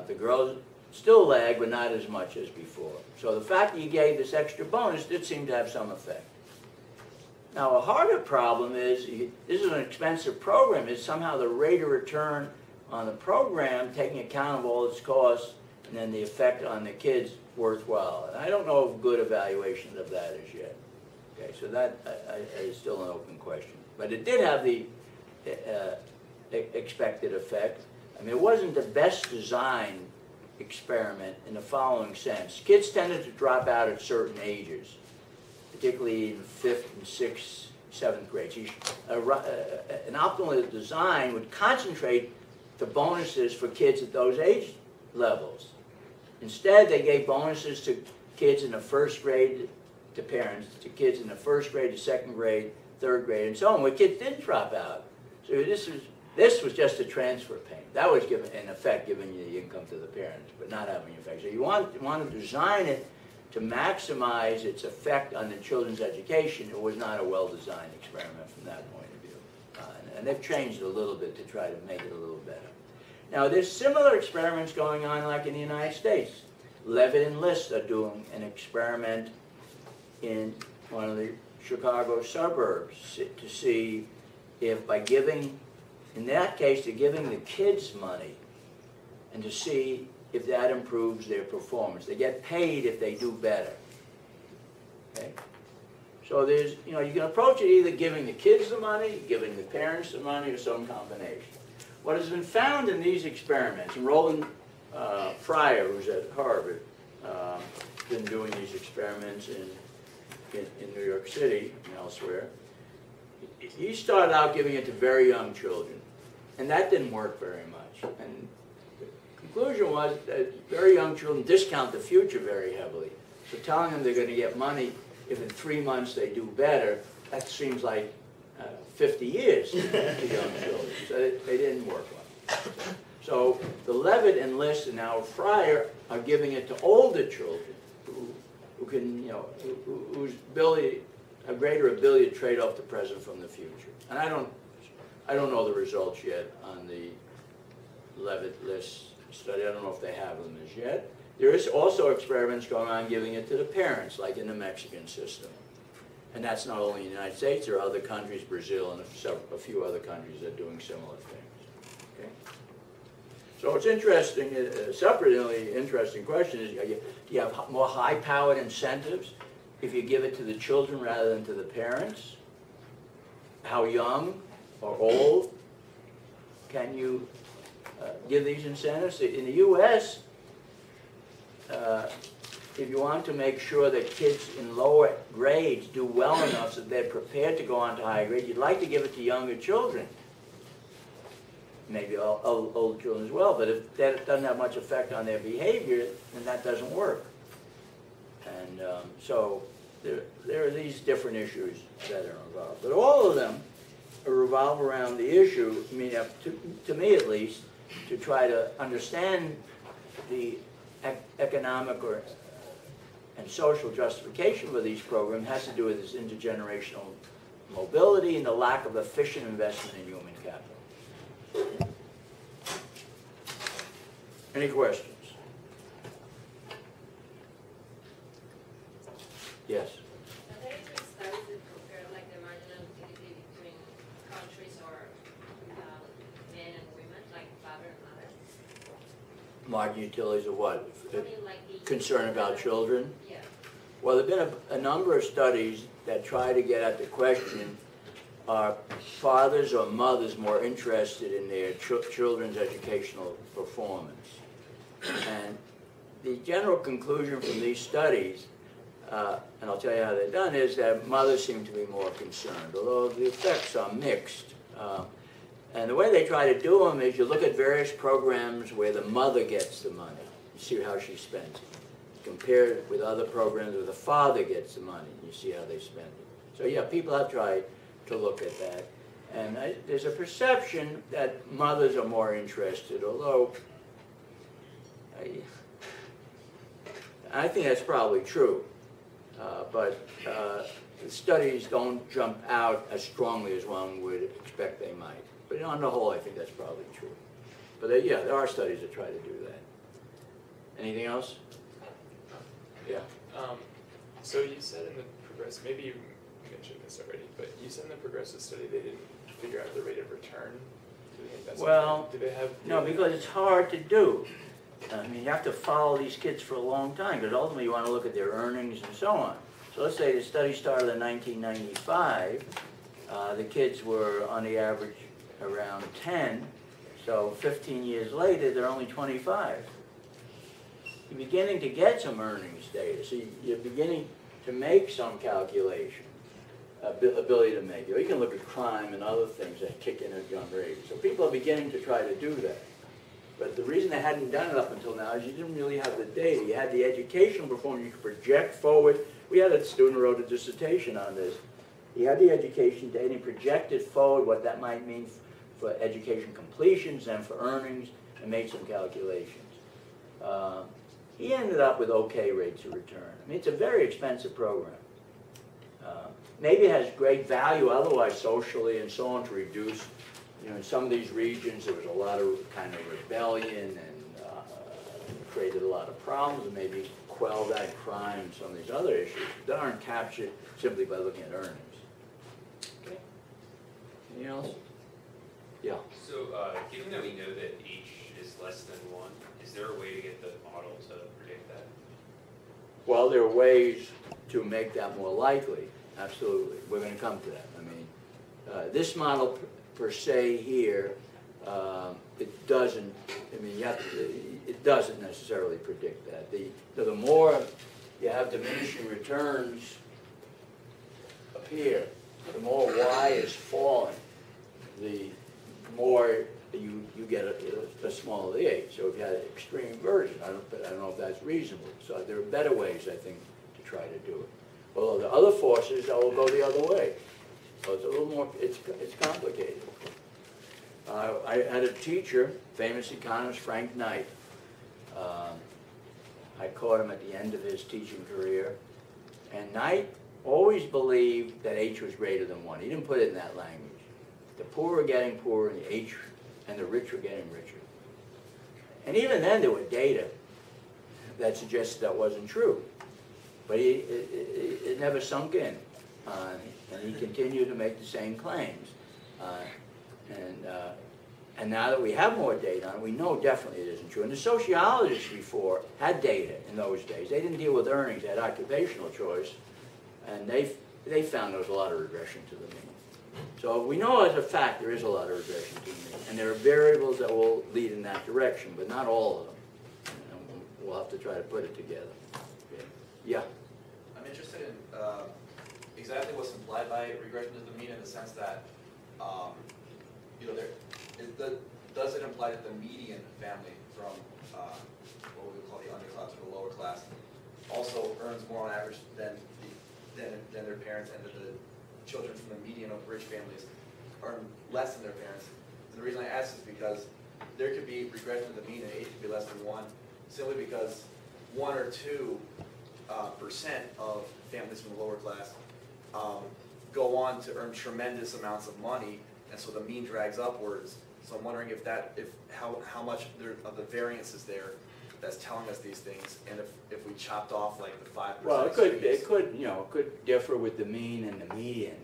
The girls still lag, but not as much as before. So the fact that you gave this extra bonus did seem to have some effect. Now, a harder problem is, this is an expensive program, is somehow the rate of return on the program, taking account of all its costs, and then the effect on the kids worthwhile. And I don't know of good evaluations of that as yet. Okay, so that is still an open question. But it did have the expected effect. I mean, it wasn't the best designed experiment in the following sense. Kids tended to drop out at certain ages, particularly in 5th and 6th, 7th grades. An optimal design would concentrate the bonuses for kids at those age levels. Instead, they gave bonuses to kids in the 1st grade, to parents, to kids in the 1st grade, to 2nd grade, 3rd grade, and so on, where kids didn't drop out. So this was just a transfer payment. That was in effect giving you the income to the parents, but not having an effect. So you want to design it to maximize its effect on the children's education. It was not a well-designed experiment from that point of view. And they've changed it a little bit to try to make it a little better. Now, there's similar experiments going on like in the United States. Levitt and List are doing an experiment in one of the Chicago suburbs to see if by giving, in that case, they're giving the kids money and to see if that improves their performance. They get paid if they do better. Okay? So there's, you know, you can approach it either giving the kids the money, giving the parents the money, or some combination. What has been found in these experiments, and Roland Fryer, who's at Harvard, been doing these experiments in New York City and elsewhere. He started out giving it to very young children, and that didn't work very much. And the conclusion was that very young children discount the future very heavily. So telling them they're going to get money if in 3 months they do better, that seems like 50 years to young children. So they didn't work well. So the Levitt and List and now Fryer are giving it to older children who can, you know, whose ability, a greater ability to trade off the present from the future. And I don't know the results yet on the Levitt List study. I don't know if they have them as yet. There is also experiments going on giving it to the parents, like in the Mexican system. And that's not only in the United States, there are other countries, Brazil and a few other countries that are doing similar things. Okay? So it's interesting, a separately interesting question is, do you have more high-powered incentives if you give it to the children rather than to the parents? How young or old can you give these incentives? In the U.S., if you want to make sure that kids in lower grades do well enough so that they're prepared to go on to higher grades, you'd like to give it to younger children. Maybe old children as well, but if that doesn't have much effect on their behavior, then that doesn't work. And so there are these different issues that are involved. But all of them revolve around the issue, I mean, to me at least, to try to understand the economic and social justification for these programs has to do with this intergenerational mobility and the lack of efficient investment in human capital. Any questions? Yes? Are there any studies that compare like the marginal utility between countries or men and women, like father and mother? Margin utilities of what? I mean, like the Concern about children? Yeah. Well, there have been a number of studies that try to get at the question, are fathers or mothers more interested in their children's educational performance? And the general conclusion from these studies, and I'll tell you how they're done, is that mothers seem to be more concerned, although the effects are mixed. And the way they try to do them is you look at various programs where the mother gets the money. You see how she spends it. Compare it with other programs where the father gets the money. You see how they spend it. So yeah, people have tried to look at that. And there's a perception that mothers are more interested, although I think that's probably true. But the studies don't jump out as strongly as one would expect they might. But on the whole, I think that's probably true. But yeah, there are studies that try to do that. Anything else? Yeah. So you said in the Progress, maybe you mentioned this already, but you said in the Progressive study they didn't figure out the rate of return to the investment. Well, did they have? No, because it's hard to do. I mean, you have to follow these kids for a long time, because ultimately you want to look at their earnings and so on. So let's say the study started in 1995. The kids were on the average around 10, so 15 years later they're only 25. You're beginning to get some earnings data, so you're beginning to make some calculation, ability to make it. You can look at crime and other things that kick in at young age. So people are beginning to try to do that. But the reason they hadn't done it up until now is you didn't really have the data. You had the educational performance. You could project forward. We had a student who wrote a dissertation on this. He had the education data and projected forward what that might mean for education completions and for earnings, and made some calculations. He ended up with okay rates of return. I mean, it's a very expensive program. Maybe it has great value otherwise socially and so on to reduce, you know, in some of these regions there was a lot of kind of rebellion and created a lot of problems, and maybe quell that crime and some of these other issues that aren't captured simply by looking at earnings. Okay. Anything else? Yeah. So, given that we know that H is less than 1, is there a way to get the model to predict that? Well, there are ways to make that more likely. Absolutely. We're going to come to that. I mean, this model per se here, it doesn't, I mean, it doesn't necessarily predict that. The more you have diminishing returns up here, the more y is falling, the more you get a smaller the h. So if you had an extreme version, I don't know if that's reasonable. So there are better ways, I think, to try to do it. Well, the other forces that will go the other way. So it's a little more, it's complicated. I had a teacher, famous economist Frank Knight. I caught him at the end of his teaching career. And Knight always believed that H was greater than 1. He didn't put it in that language. The poor were getting poorer and the rich were getting richer. And even then there were data that suggested that wasn't true. But it never sunk in. And he continued to make the same claims. And now that we have more data on it, we know definitely it isn't true. And the sociologists before had data in those days. They didn't deal with earnings, they had occupational choice. And they found there was a lot of regression to the mean. So we know as a fact there is a lot of regression to the mean. And there are variables that will lead in that direction, but not all of them. And we'll have to try to put it together. Okay. Yeah? I'm interested in exactly what's implied by regression to the mean in the sense that, you know, does it imply that the median family from what we would call the underclass or the lower class also earns more on average than their parents, and that the children from the median of rich families earn less than their parents? And the reason I ask is because there could be regression to the mean and H could be less than 1, simply because 1 or 2% of families from the lower class go on to earn tremendous amounts of money, and so the mean drags upwards. So I'm wondering if how much of the variance is there that's telling us these things, and if we chopped off like the 5%. Well, it could differ with the mean and the median,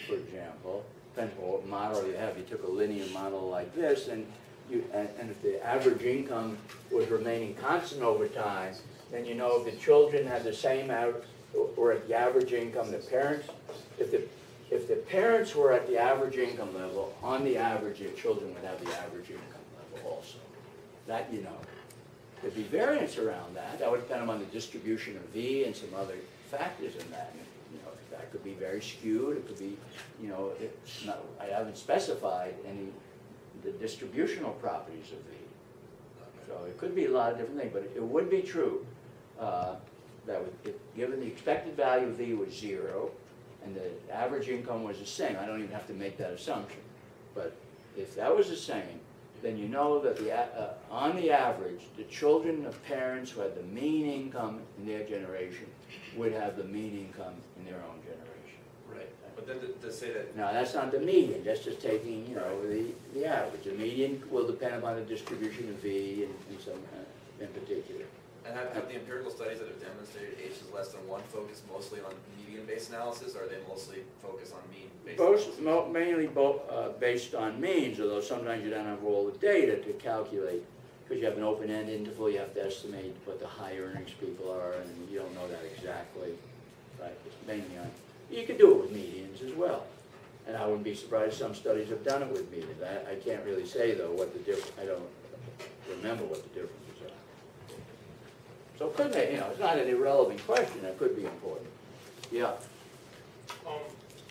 for example. Depends on what model you have. You took a linear model like this, and if the average income was remaining constant over time, then you know if the children had the same or at the average income, the parents, if the parents were at the average income level, on the average, their children would have the average income level also. That, you know, there'd be variance around that. That would depend on the distribution of V and some other factors in that. You know, that could be very skewed. It could be, you know, I haven't specified the distributional properties of V. So it could be a lot of different things, but it would be true that given the expected value of V was 0, and the average income was the same. I don't even have to make that assumption. But if that was the same, then you know that on the average, the children of parents who had the mean income in their generation would have the mean income in their own generation. Right. But then to say that... Now, that's not the median. That's just taking, you know, the average. The median will depend upon the distribution of V and some in particular. And have the empirical studies that have demonstrated H is less than 1 focus mostly on median-based analysis, or are they mostly focused on mean-based analysis? Mainly based on means, although sometimes you don't have all the data to calculate, because you have an open-end interval, you have to estimate what the high earnings people are, and you don't know that exactly. Right? It's mainly on. You could do it with medians as well. And I wouldn't be surprised some studies have done it with medians. I can't really say, though, what the difference, I don't remember what the differences are. So it could be, you know, it's not an irrelevant question. It could be important. Yeah.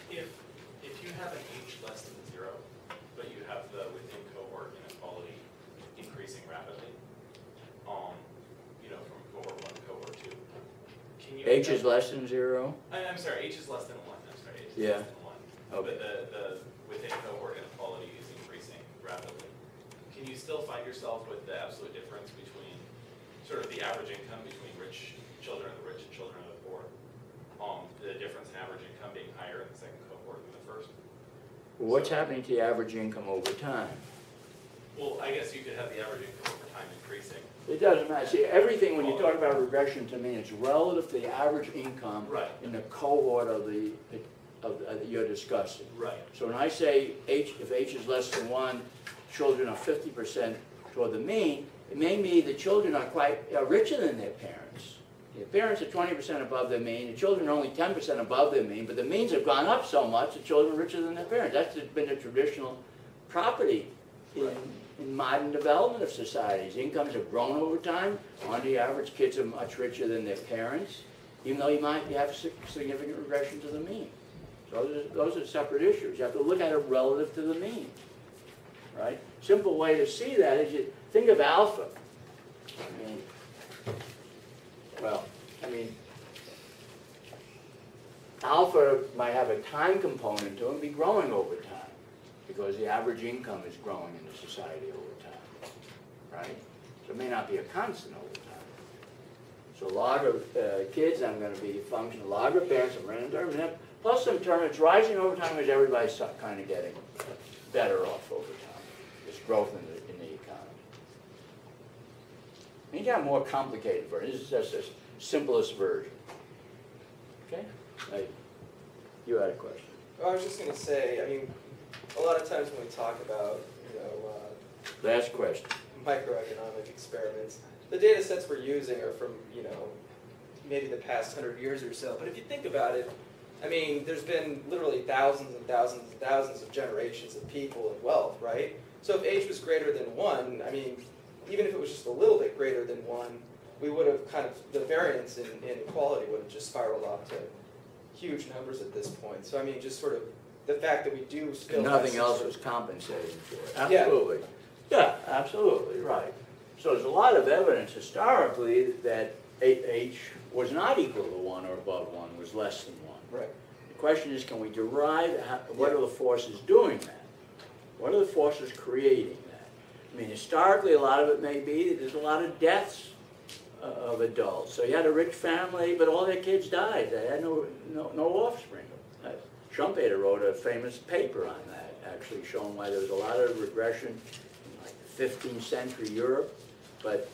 If you have an H less than 0, but you have the within cohort inequality increasing rapidly, you know, from cohort 1 to cohort 2, can you... H is less than 0? I'm sorry, H is less than 1. I'm sorry, H is Yeah. less than 1. Okay. But the within cohort inequality is increasing rapidly. Can you still find yourself with the absolute difference between sort of the average income between rich children of the rich and children of the poor? The difference in average income being higher in the second cohort than the first. Well, what's happening to the average income over time? Well, I guess you could have the average income over time increasing. It doesn't matter. See, everything, when you talk about regression, to me, it's relative to the average income Right. in the cohort of that you're discussing. Right. So when I say if H is less than 1, children are 50% toward the mean, it may be the children are quite richer than their parents. The parents are 20% above their mean, the children are only 10% above their mean, but the means have gone up so much, the children are richer than their parents. That's been a traditional property in modern development of societies. Incomes have grown over time. On the average, kids are much richer than their parents, even though you have significant regression to the mean. So those are separate issues. You have to look at it relative to the mean, right? Simple way to see that is you think of alpha. Alpha might have a time component to it and be growing over time because the average income is growing in the society over time, right? So it may not be a constant over time. So log of kids, I'm going to be a function of log of parents, I'm random term, and then plus some term, it's rising over time because everybody's kind of getting better off over time. There's growth in the economy. And you got a more complicated version. This is just the simplest version. Okay? You had a question. Well, I was just going to say, I mean, a lot of times when we talk about, Last question. microeconomic experiments, the data sets we're using are from, maybe the past 100 years or so. But if you think about it, I mean, there's been literally thousands and thousands and thousands of generations of people and wealth, right? So if H was greater than 1, I mean, even if it was just a little bit greater than 1, we would have the variance in inequality would have just spiraled off to huge numbers at this point. So I mean, just sort of the fact that we do still Nothing else was compensating for it. Absolutely. Yeah, absolutely, right. So there's a lot of evidence historically that H was not equal to 1 or above 1, was less than 1. Right. The question is, can we derive, what are the forces doing that? What are the forces creating that? I mean, historically, a lot of it may be that there's a lot of deaths of adults. So you had a rich family, but all their kids died. They had no offspring. Schumpeter wrote a famous paper on that, actually showing why there was a lot of regression in like 15th century Europe. But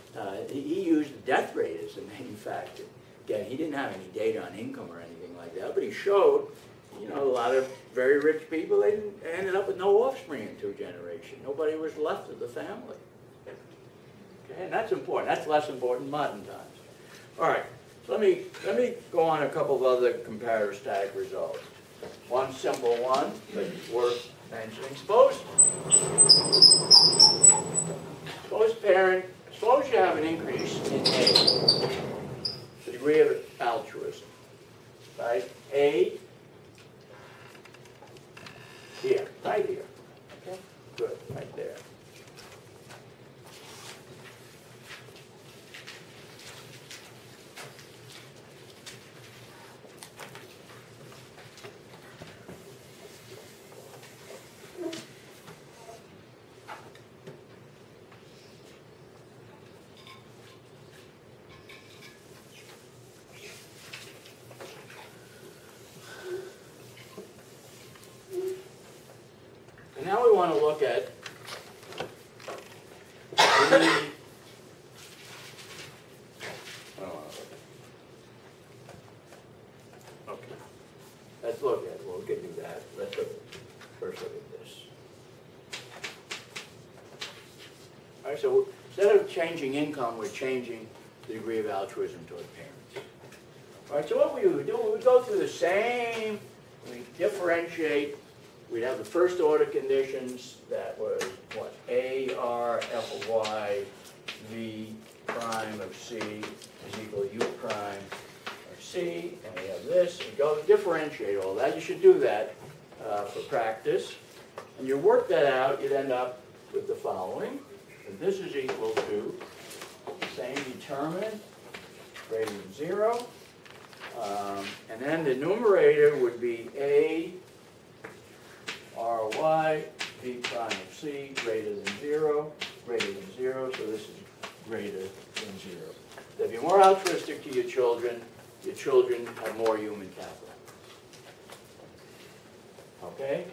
he used the death rate as the main factor. Again, he didn't have any data on income or anything like that, but he showed, a lot of very rich people, they ended up with no offspring in 2 generations. Nobody was left of the family. Okay, and that's important. That's less important in modern times. All right, so let me go on a couple of other comparative static results. One simple one, but worth mentioning. Suppose you have an increase in A, the degree of altruism, right? A here, right here. Okay, good, right there. Now we want to look at okay. Let's look at, we'll get to that. Let's first look at this. All right, so instead of changing income, we're changing the degree of altruism toward parents. All right, so what we would do, we would go through the same, we differentiate. We'd have the first order conditions that was what? A, R, F of Y, V prime of C is equal to U prime of C, and we have this. We go differentiate all that. You should do that for practice. And you work that out, you'd end up with the following. And this is equal to the same determinant, greater than 0. And then the numerator would be A, RY, V prime of C, greater than 0, so this is greater than 0. If you're more altruistic to your children have more human capital. Okay?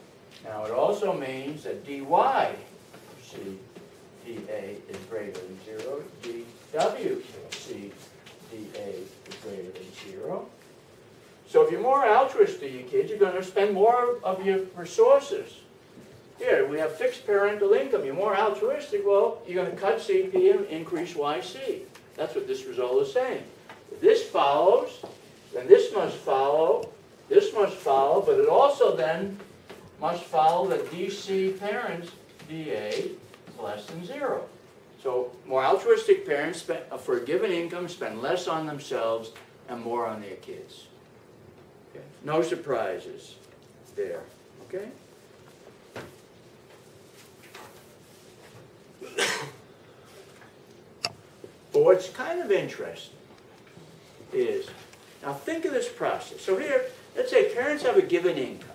Now it also means that dy of C, dA is greater than 0, dW of C, dA is greater than 0. So if you're more altruistic to your kids, you're going to spend more of your resources. Here, we have fixed parental income. You're more altruistic, well, you're going to cut CP and increase YC. That's what this result is saying. If this follows, then this must follow, but it also then must follow that DC parents, DA, is less than 0. So more altruistic parents for a given income spend less on themselves and more on their kids. Okay. No surprises there. Okay? But what's kind of interesting is, now think of this process. So here, let's say parents have a given income,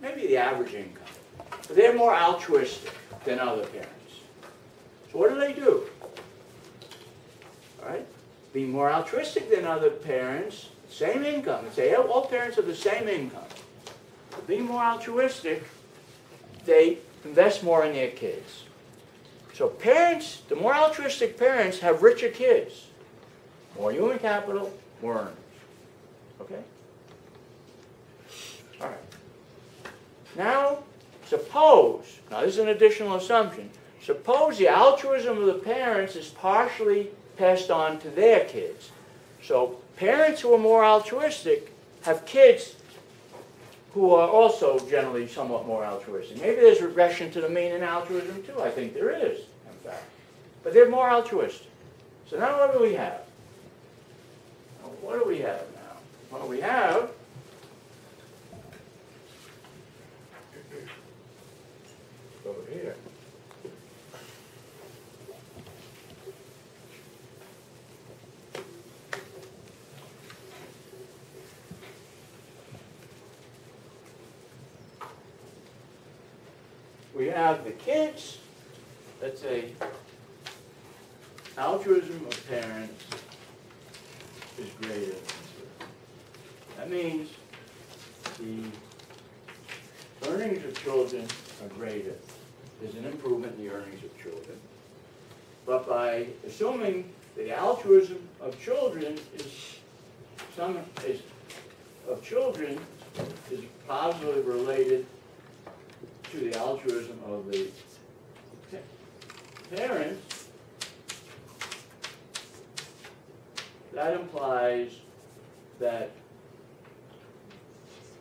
maybe the average income, but they're more altruistic than other parents. So what do? All right? Being more altruistic than other parents, same income. Let's say all parents have the same income. But being more altruistic, they invest more in their kids. So parents, the more altruistic parents have richer kids. More human capital, more earnings. Okay? All right. Now, suppose, now this is an additional assumption, suppose the altruism of the parents is partially passed on to their kids. So parents who are more altruistic have kids who are also generally somewhat more altruistic. Maybe there's regression to the mean in altruism too. I think there is, in fact. But they're more altruistic. So now what do we have? What do we have now? Well, we have over here. We have the kids, let's say, altruism of parents is greater than 0. That means the earnings of children are greater. There's an improvement in the earnings of children. But by assuming the altruism of children is positively related to the altruism of the parents, that implies that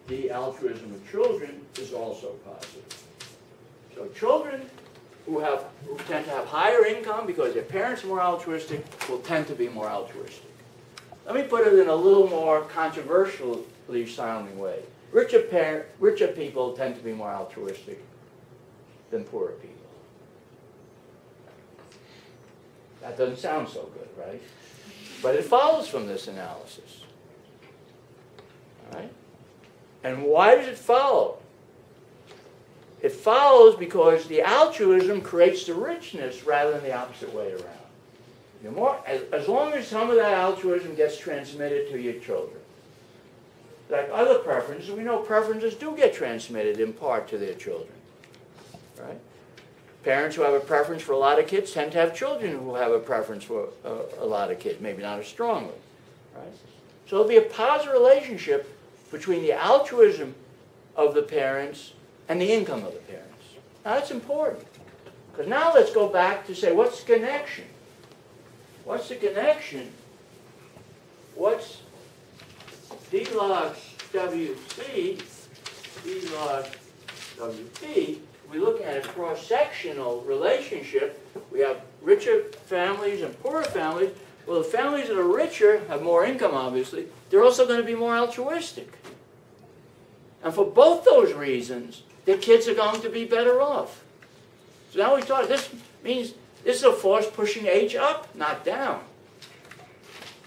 the altruism of children is also positive. So children who tend to have higher income because their parents are more altruistic will tend to be more altruistic. Let me put it in a little more controversially sounding way. Richer people tend to be more altruistic than poorer people. That doesn't sound so good, right? But it follows from this analysis. All right? And why does it follow? It follows because the altruism creates the richness rather than the opposite way around. As long as some of that altruism gets transmitted to your children. Like other preferences, we know preferences do get transmitted in part to their children. Right? Parents who have a preference for a lot of kids tend to have children who have a preference for a lot of kids, maybe not as strongly. Right? So there'll be a positive relationship between the altruism of the parents and the income of the parents. Now that's important. Because now let's go back to say, what's the connection? What's the connection? What's D log WC, D log WP? We look at a cross-sectional relationship. We have richer families and poorer families. Well, the families that are richer have more income, obviously. They're also going to be more altruistic. And for both those reasons, their kids are going to be better off. So now we talk, this means this is a force pushing age up, not down.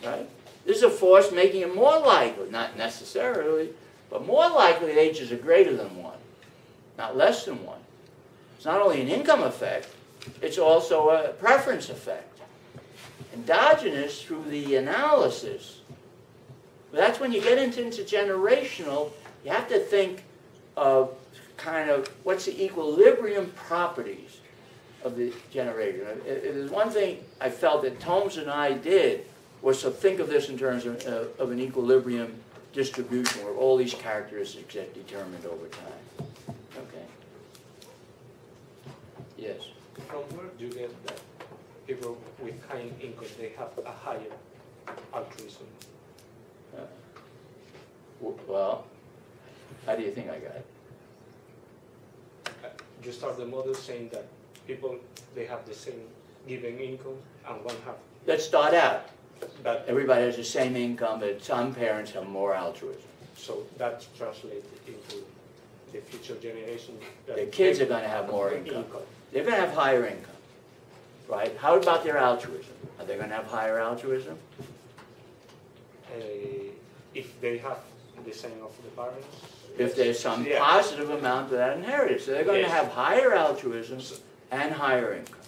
Right? This is a force making it more likely, not necessarily, but more likely that ages are greater than 1, not less than 1. It's not only an income effect, it's also a preference effect. Endogenous through the analysis. But that's when you get into intergenerational, you have to think of kind of what's the equilibrium properties of the generation. There's one thing I felt that Tomes and I did was to think of this in terms of an equilibrium distribution where all these characteristics get determined over time. Okay. Yes. From where do you get that people with high income, they have a higher altruism? Well, how do you think I got it? You start the model saying that people, they have the same given income and one have. Let's start out. That, Everybody has the same income, but some parents have more altruism. so that translates into the future generation. that The kids are going to have more income. They're going to have higher income, right? How about their altruism? Are they going to have higher altruism? If they have the same of the parents. If there's some Yeah. positive amount of that inherited. So they're going to Yes. have higher altruism and higher income.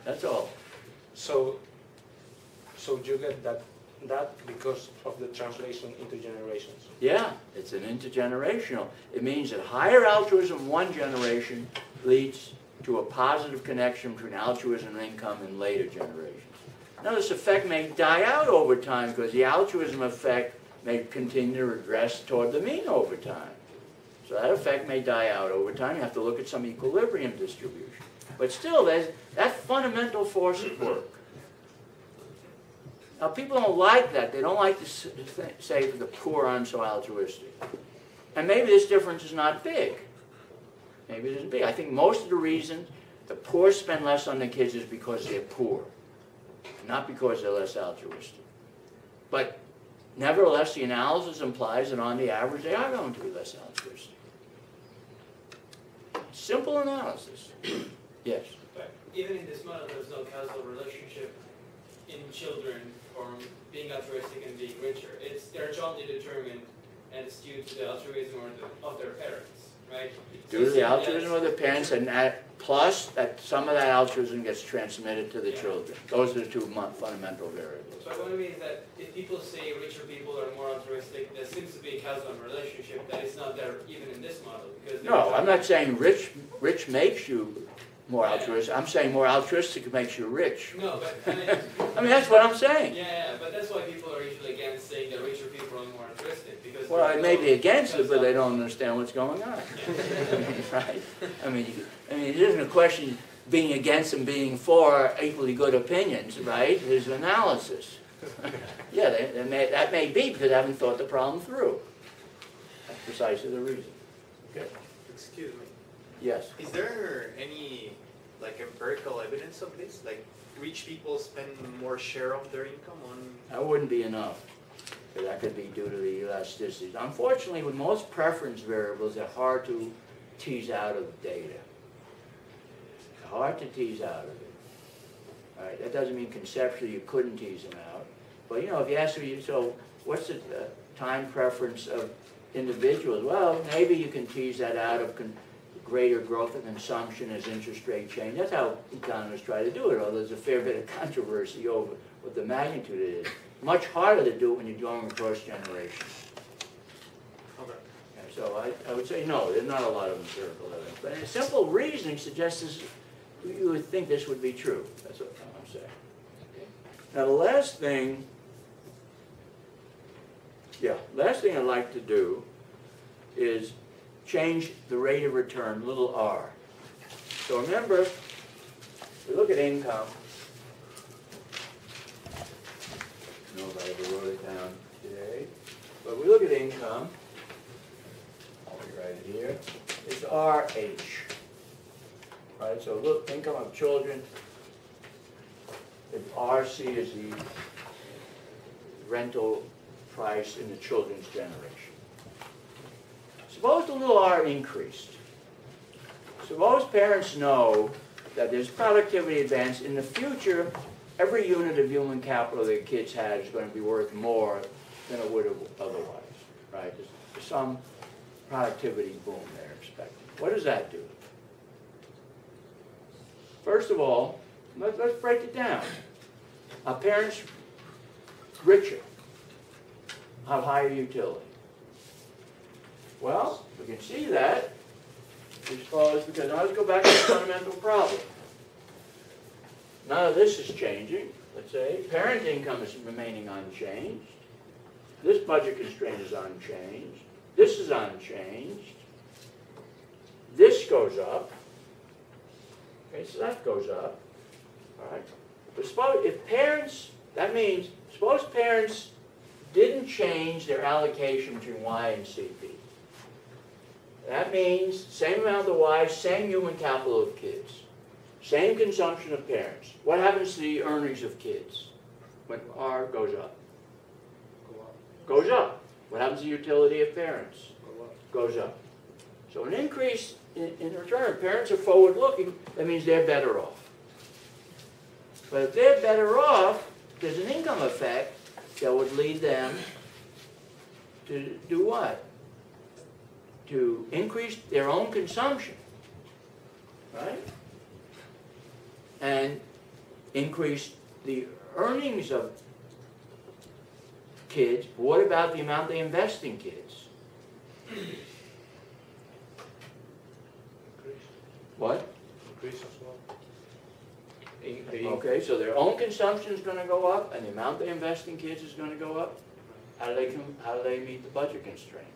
That's all. So you get that because of the translation into generations. Yeah, it's an intergenerational. It means that higher altruism in one generation leads to a positive connection between altruism and income in later generations. Now this effect may die out over time because the altruism effect may continue to regress toward the mean over time. So that effect may die out over time. You have to look at some equilibrium distribution. But still, there's that fundamental force at work. Now people don't like that. They don't like to say for the poor I'm so altruistic. And maybe this difference is not big. Maybe it isn't big. I think most of the reason the poor spend less on their kids is because they're poor, not because they're less altruistic. But nevertheless, the analysis implies that on the average they are going to be less altruistic. Simple analysis. Yes? But even in this model, there's no causal relationship in children from being altruistic and being richer. They're jointly determined and it's due to the altruism of their parents, right? Due to the altruism of the parents, and that, plus that some of that altruism gets transmitted to the children. Those are the two fundamental variables. So what I mean is that if people say richer people are more altruistic, there seems to be a causal relationship that is not there even in this model. Because No, I'm not saying rich makes you more altruistic. I'm saying more altruistic makes you rich. No, but I mean, that's what I'm saying. yeah, but that's why people are usually against saying that richer people are more altruistic because. Well, it may be against it, but they don't understand what's going on. Right? I mean, it isn't a question of being against and being for equally good opinions, right? There's analysis. Yeah, that may be because I haven't thought the problem through. That's precisely the reason. Okay. Excuse me. Yes. Is there any like empirical evidence of this? Like rich people spend more share of their income on? That wouldn't be enough. Because that could be due to the elasticities. Unfortunately, with most preference variables, they're hard to tease out of data. Hard to tease out of it. All right, that doesn't mean conceptually you couldn't tease them out. But you know, if you ask me, so what's the time preference of individuals? Well, maybe you can tease that out of greater growth of consumption as interest rate change. That's how economists try to do it, although there's a fair bit of controversy over what the magnitude is. Much harder to do it when you're going across generations. Okay. So I would say no, there's not a lot of empirical evidence. But in simple reasoning suggests this, you would think this would be true. That's what I'm saying. Okay. Now the last thing I'd like to do is change the rate of return, little r. So remember, we look at income. Nobody ever wrote it down today. But we look at income. I'll write it here. It's RH. Right? So look, income of children. If RC is the rental price in the children's generation. Suppose the little r increased. Suppose parents know that there's productivity advance. In the future, every unit of human capital their kids had is going to be worth more than it would have otherwise. Right? There's some productivity boom they're expecting. What does that do? First of all, let's break it down. Are parents richer? Have higher utility? Well, we can see that because now let's go back to the fundamental problem. None of this is changing. Let's say parent income is remaining unchanged. This budget constraint is unchanged. This is unchanged. This goes up. Okay, so that goes up. All right. But suppose if parents, that means, suppose parents didn't change their allocation between Y and CP. That means same amount of Y, same human capital of kids, same consumption of parents. What happens to the earnings of kids when R goes up? Goes up. What happens to the utility of parents? Goes up. So an increase in return, parents are forward-looking, that means they're better off. But if they're better off, there's an income effect that would lead them to do what? To increase their own consumption, right? And increase the earnings of kids. What about the amount they invest in kids? What? Increase as well. Okay, so their own consumption is going to go up, and the amount they invest in kids is going to go up. How do they meet the budget constraint?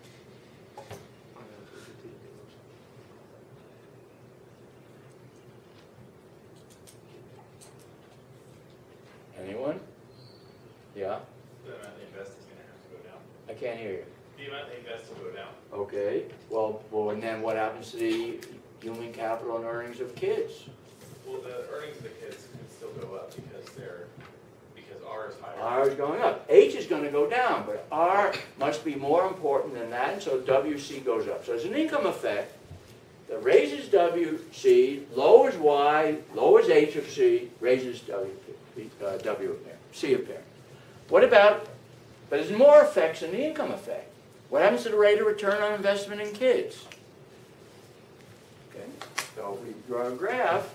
Anyone? Yeah? The amount they invest is gonna have to go down. I can't hear you. The amount they invest will go down. Okay, well, and then what happens to the human capital and earnings of kids? Well, the earnings of the kids can still go up because R is higher. R is going up. H is going to go down, but R must be more important than that, and so WC goes up. So there's an income effect that raises WC, lowers Y, lowers H of C, raises C of parent. What about, but there's more effects than the income effect. What happens to the rate of return on investment in kids? Okay, so if we draw a graph,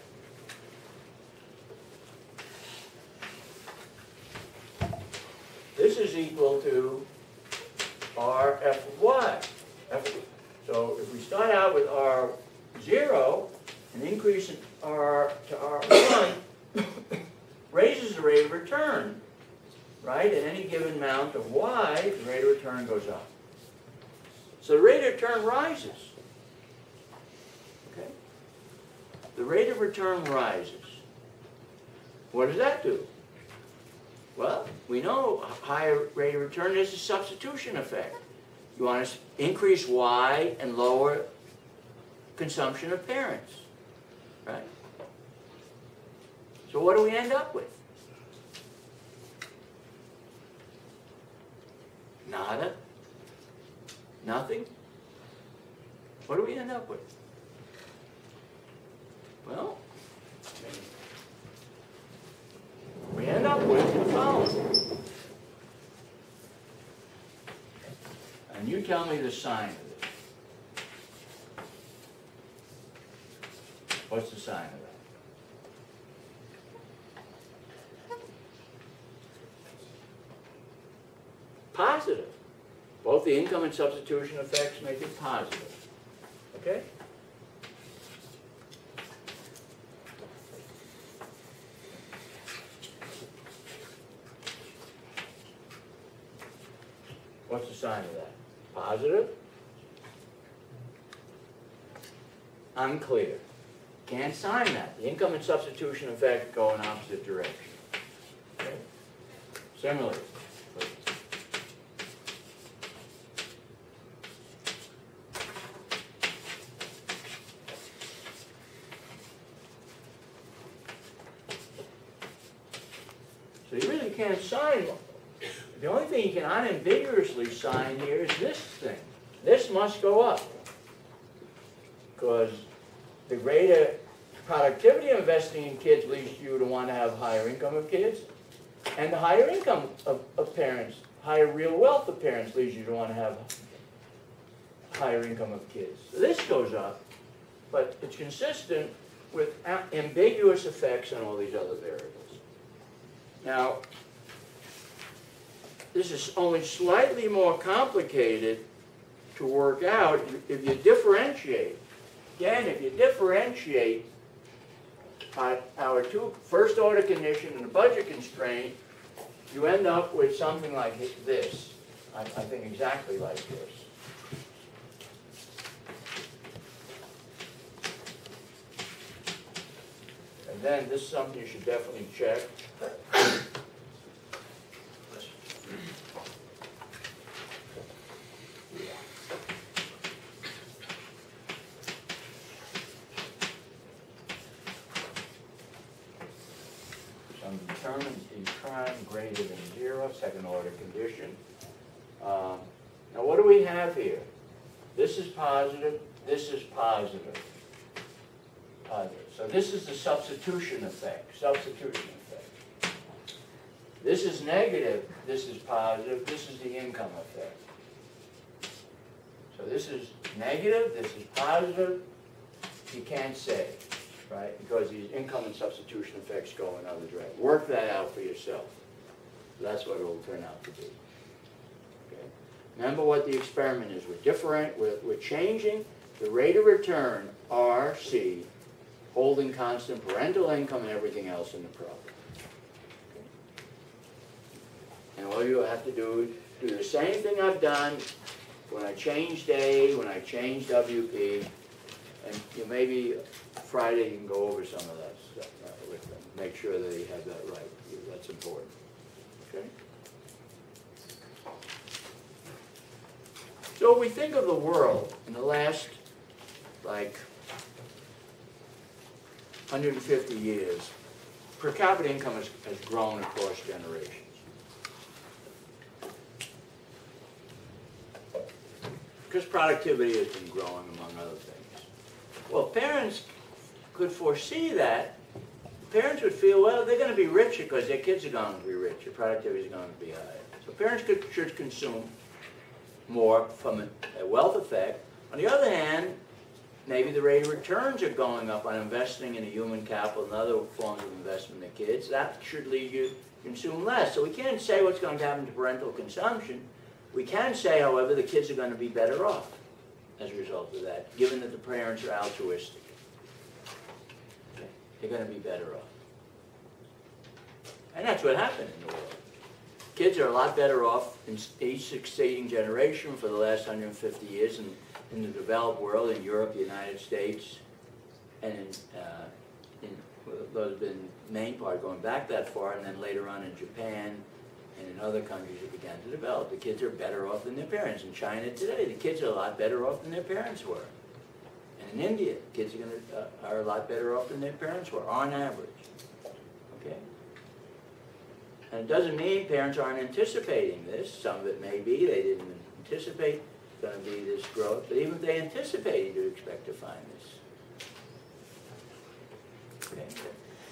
this is equal to R F of Y. So if we start out with R0, an increase in R to R1 raises the rate of return, right? At any given amount of Y, the rate of return goes up. So the rate of return rises. Okay? The rate of return rises. What does that do? Well, we know a higher rate of return is a substitution effect. You want to increase Y and lower consumption of parents, right? So what do we end up with? Nada? Nothing? What do we end up with? Well, we end up with the following. And you tell me the sign of this. What's the sign of that? Positive. Both the income and substitution effects make it positive. Okay? What's the sign of that? Positive? Unclear. Can't sign that. The income and substitution effect go in opposite direction. Okay? Similarly. So you really can't sign. The only thing you can unambiguously sign here is this thing. This must go up. Because the greater productivity of investing in kids leads you to want to have higher income of kids. And the higher income of parents, higher real wealth of parents leads you to want to have higher income of kids. So this goes up, but it's consistent with ambiguous effects on all these other variables. Now, this is only slightly more complicated to work out if you differentiate. Again, if you differentiate our two first order condition and the budget constraint, you end up with something like this. I think exactly like this. And then this is something you should definitely check. Some determines the prime greater than 0, second order condition. Now what do we have here? This is positive, this is positive. Positive. So this is the substitution effect, This is negative, this is positive, this is the income effect. So this is negative, this is positive, you can't say, right? Because these income and substitution effects go in other directions. Work that out for yourself. That's what it will turn out to be. Okay? Remember what the experiment is. We're changing the rate of return, RC, holding constant parental income and everything else in the problem. Okay? And all you have to do is do the same thing I've done when I changed A, when I changed WP, and maybe Friday you can go over some of that stuff with them. Make sure that you have that right. That's important. Okay? So we think of the world in the last, like, 150 years, per capita income has grown across generations. Because productivity has been growing, among other things. Well, parents could foresee that. Parents would feel, well, they're going to be richer because their kids are going to be richer. Productivity is going to be higher. So parents should consume more from a wealth effect. On the other hand, maybe the rate of returns are going up on investing in a human capital and other forms of investment in kids. That should lead you to consume less. So we can't say what's going to happen to parental consumption. We can say, however, the kids are going to be better off as a result of that, given that the parents are altruistic. Okay. They're going to be better off. And that's what happened in the world. Kids are a lot better off in each succeeding generation for the last 150 years in the developed world, in Europe, the United States, and those have been main part going back that far, and then later on in Japan and in other countries that began to develop. The kids are better off than their parents. In China today, the kids are a lot better off than their parents were. And in India, kids are a lot better off than their parents were, on average. Okay? And it doesn't mean parents aren't anticipating this. Some of it may be. They didn't anticipate it's going to be this growth. But even if they anticipated, you expect to find this. Okay?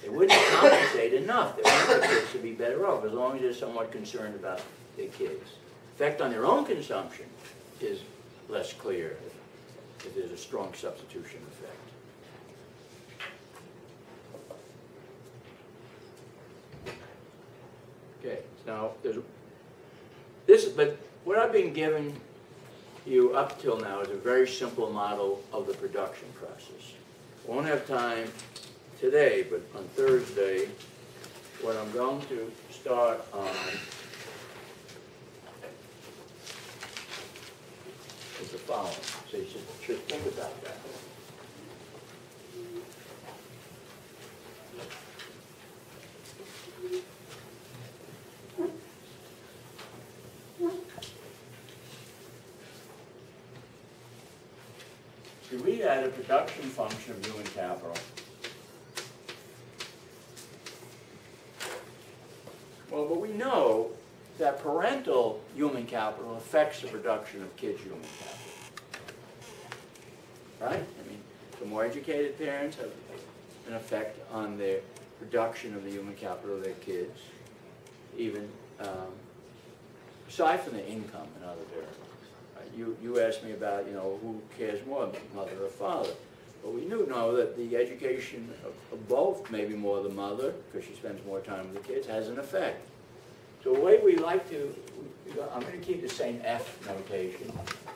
They wouldn't compensate enough. They want their kids to be better off, as long as they're somewhat concerned about their kids. Effect on their own consumption is less clear if there's a strong substitution effect. Okay, now but what I've been giving you up till now is a very simple model of the production process. Won't have time today, but on Thursday, what I'm going to start on is the following. So you should think about that. So we had a production function of human capital. Well, but we know that parental human capital affects the production of kids' human capital. Right? I mean, the more educated parents have an effect on the production of the human capital of their kids, even aside from the income and other variables. Right? You asked me about, who cares more, mother or father. But we do know that the education of both, maybe more the mother, because she spends more time with the kids, has an effect. So the way we like to, I'm going to keep the same F notation,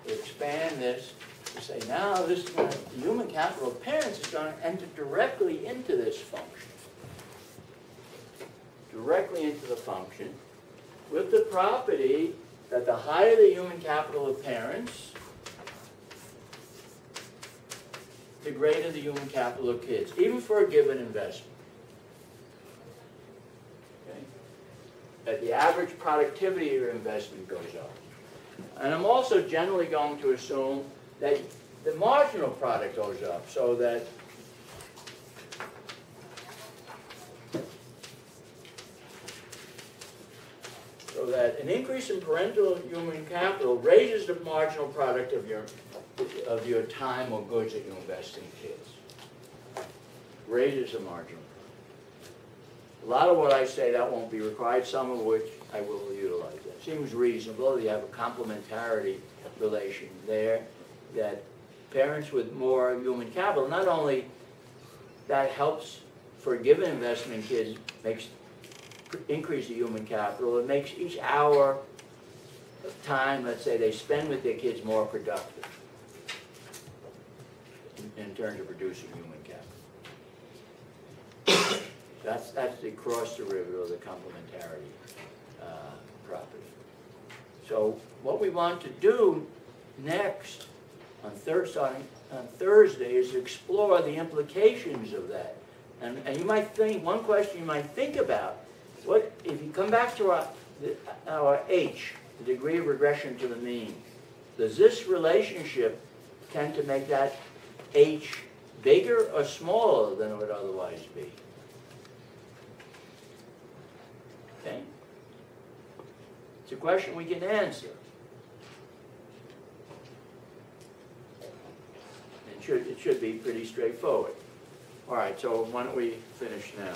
expand this to say now this is going to, the human capital of parents is going to enter directly into this function. Directly into the function with the property that the higher the human capital of parents, the greater the human capital of kids, even for a given investment. Okay? That the average productivity of your investment goes up. And I'm also generally going to assume that the marginal product goes up, so that an increase in parental human capital raises the marginal product of your time or goods that you invest in kids. Raises the marginal product. A lot of what I say, that won't be required, some of which I will utilize. That seems reasonable. You have a complementarity relation there, that parents with more human capital, not only that helps for a given investment in kids, increase the human capital, it makes each hour of time, let's say, they spend with their kids more productive in terms of producing human capital. That's the cross derivative of the complementarity property. So what we want to do next on Thursday is explore the implications of that. And you might think, one question you might think about, what if you come back to our H, the degree of regression to the mean, does this relationship tend to make that H bigger or smaller than it would otherwise be? Okay? It's a question we can answer. It should be pretty straightforward. All right, so why don't we finish now?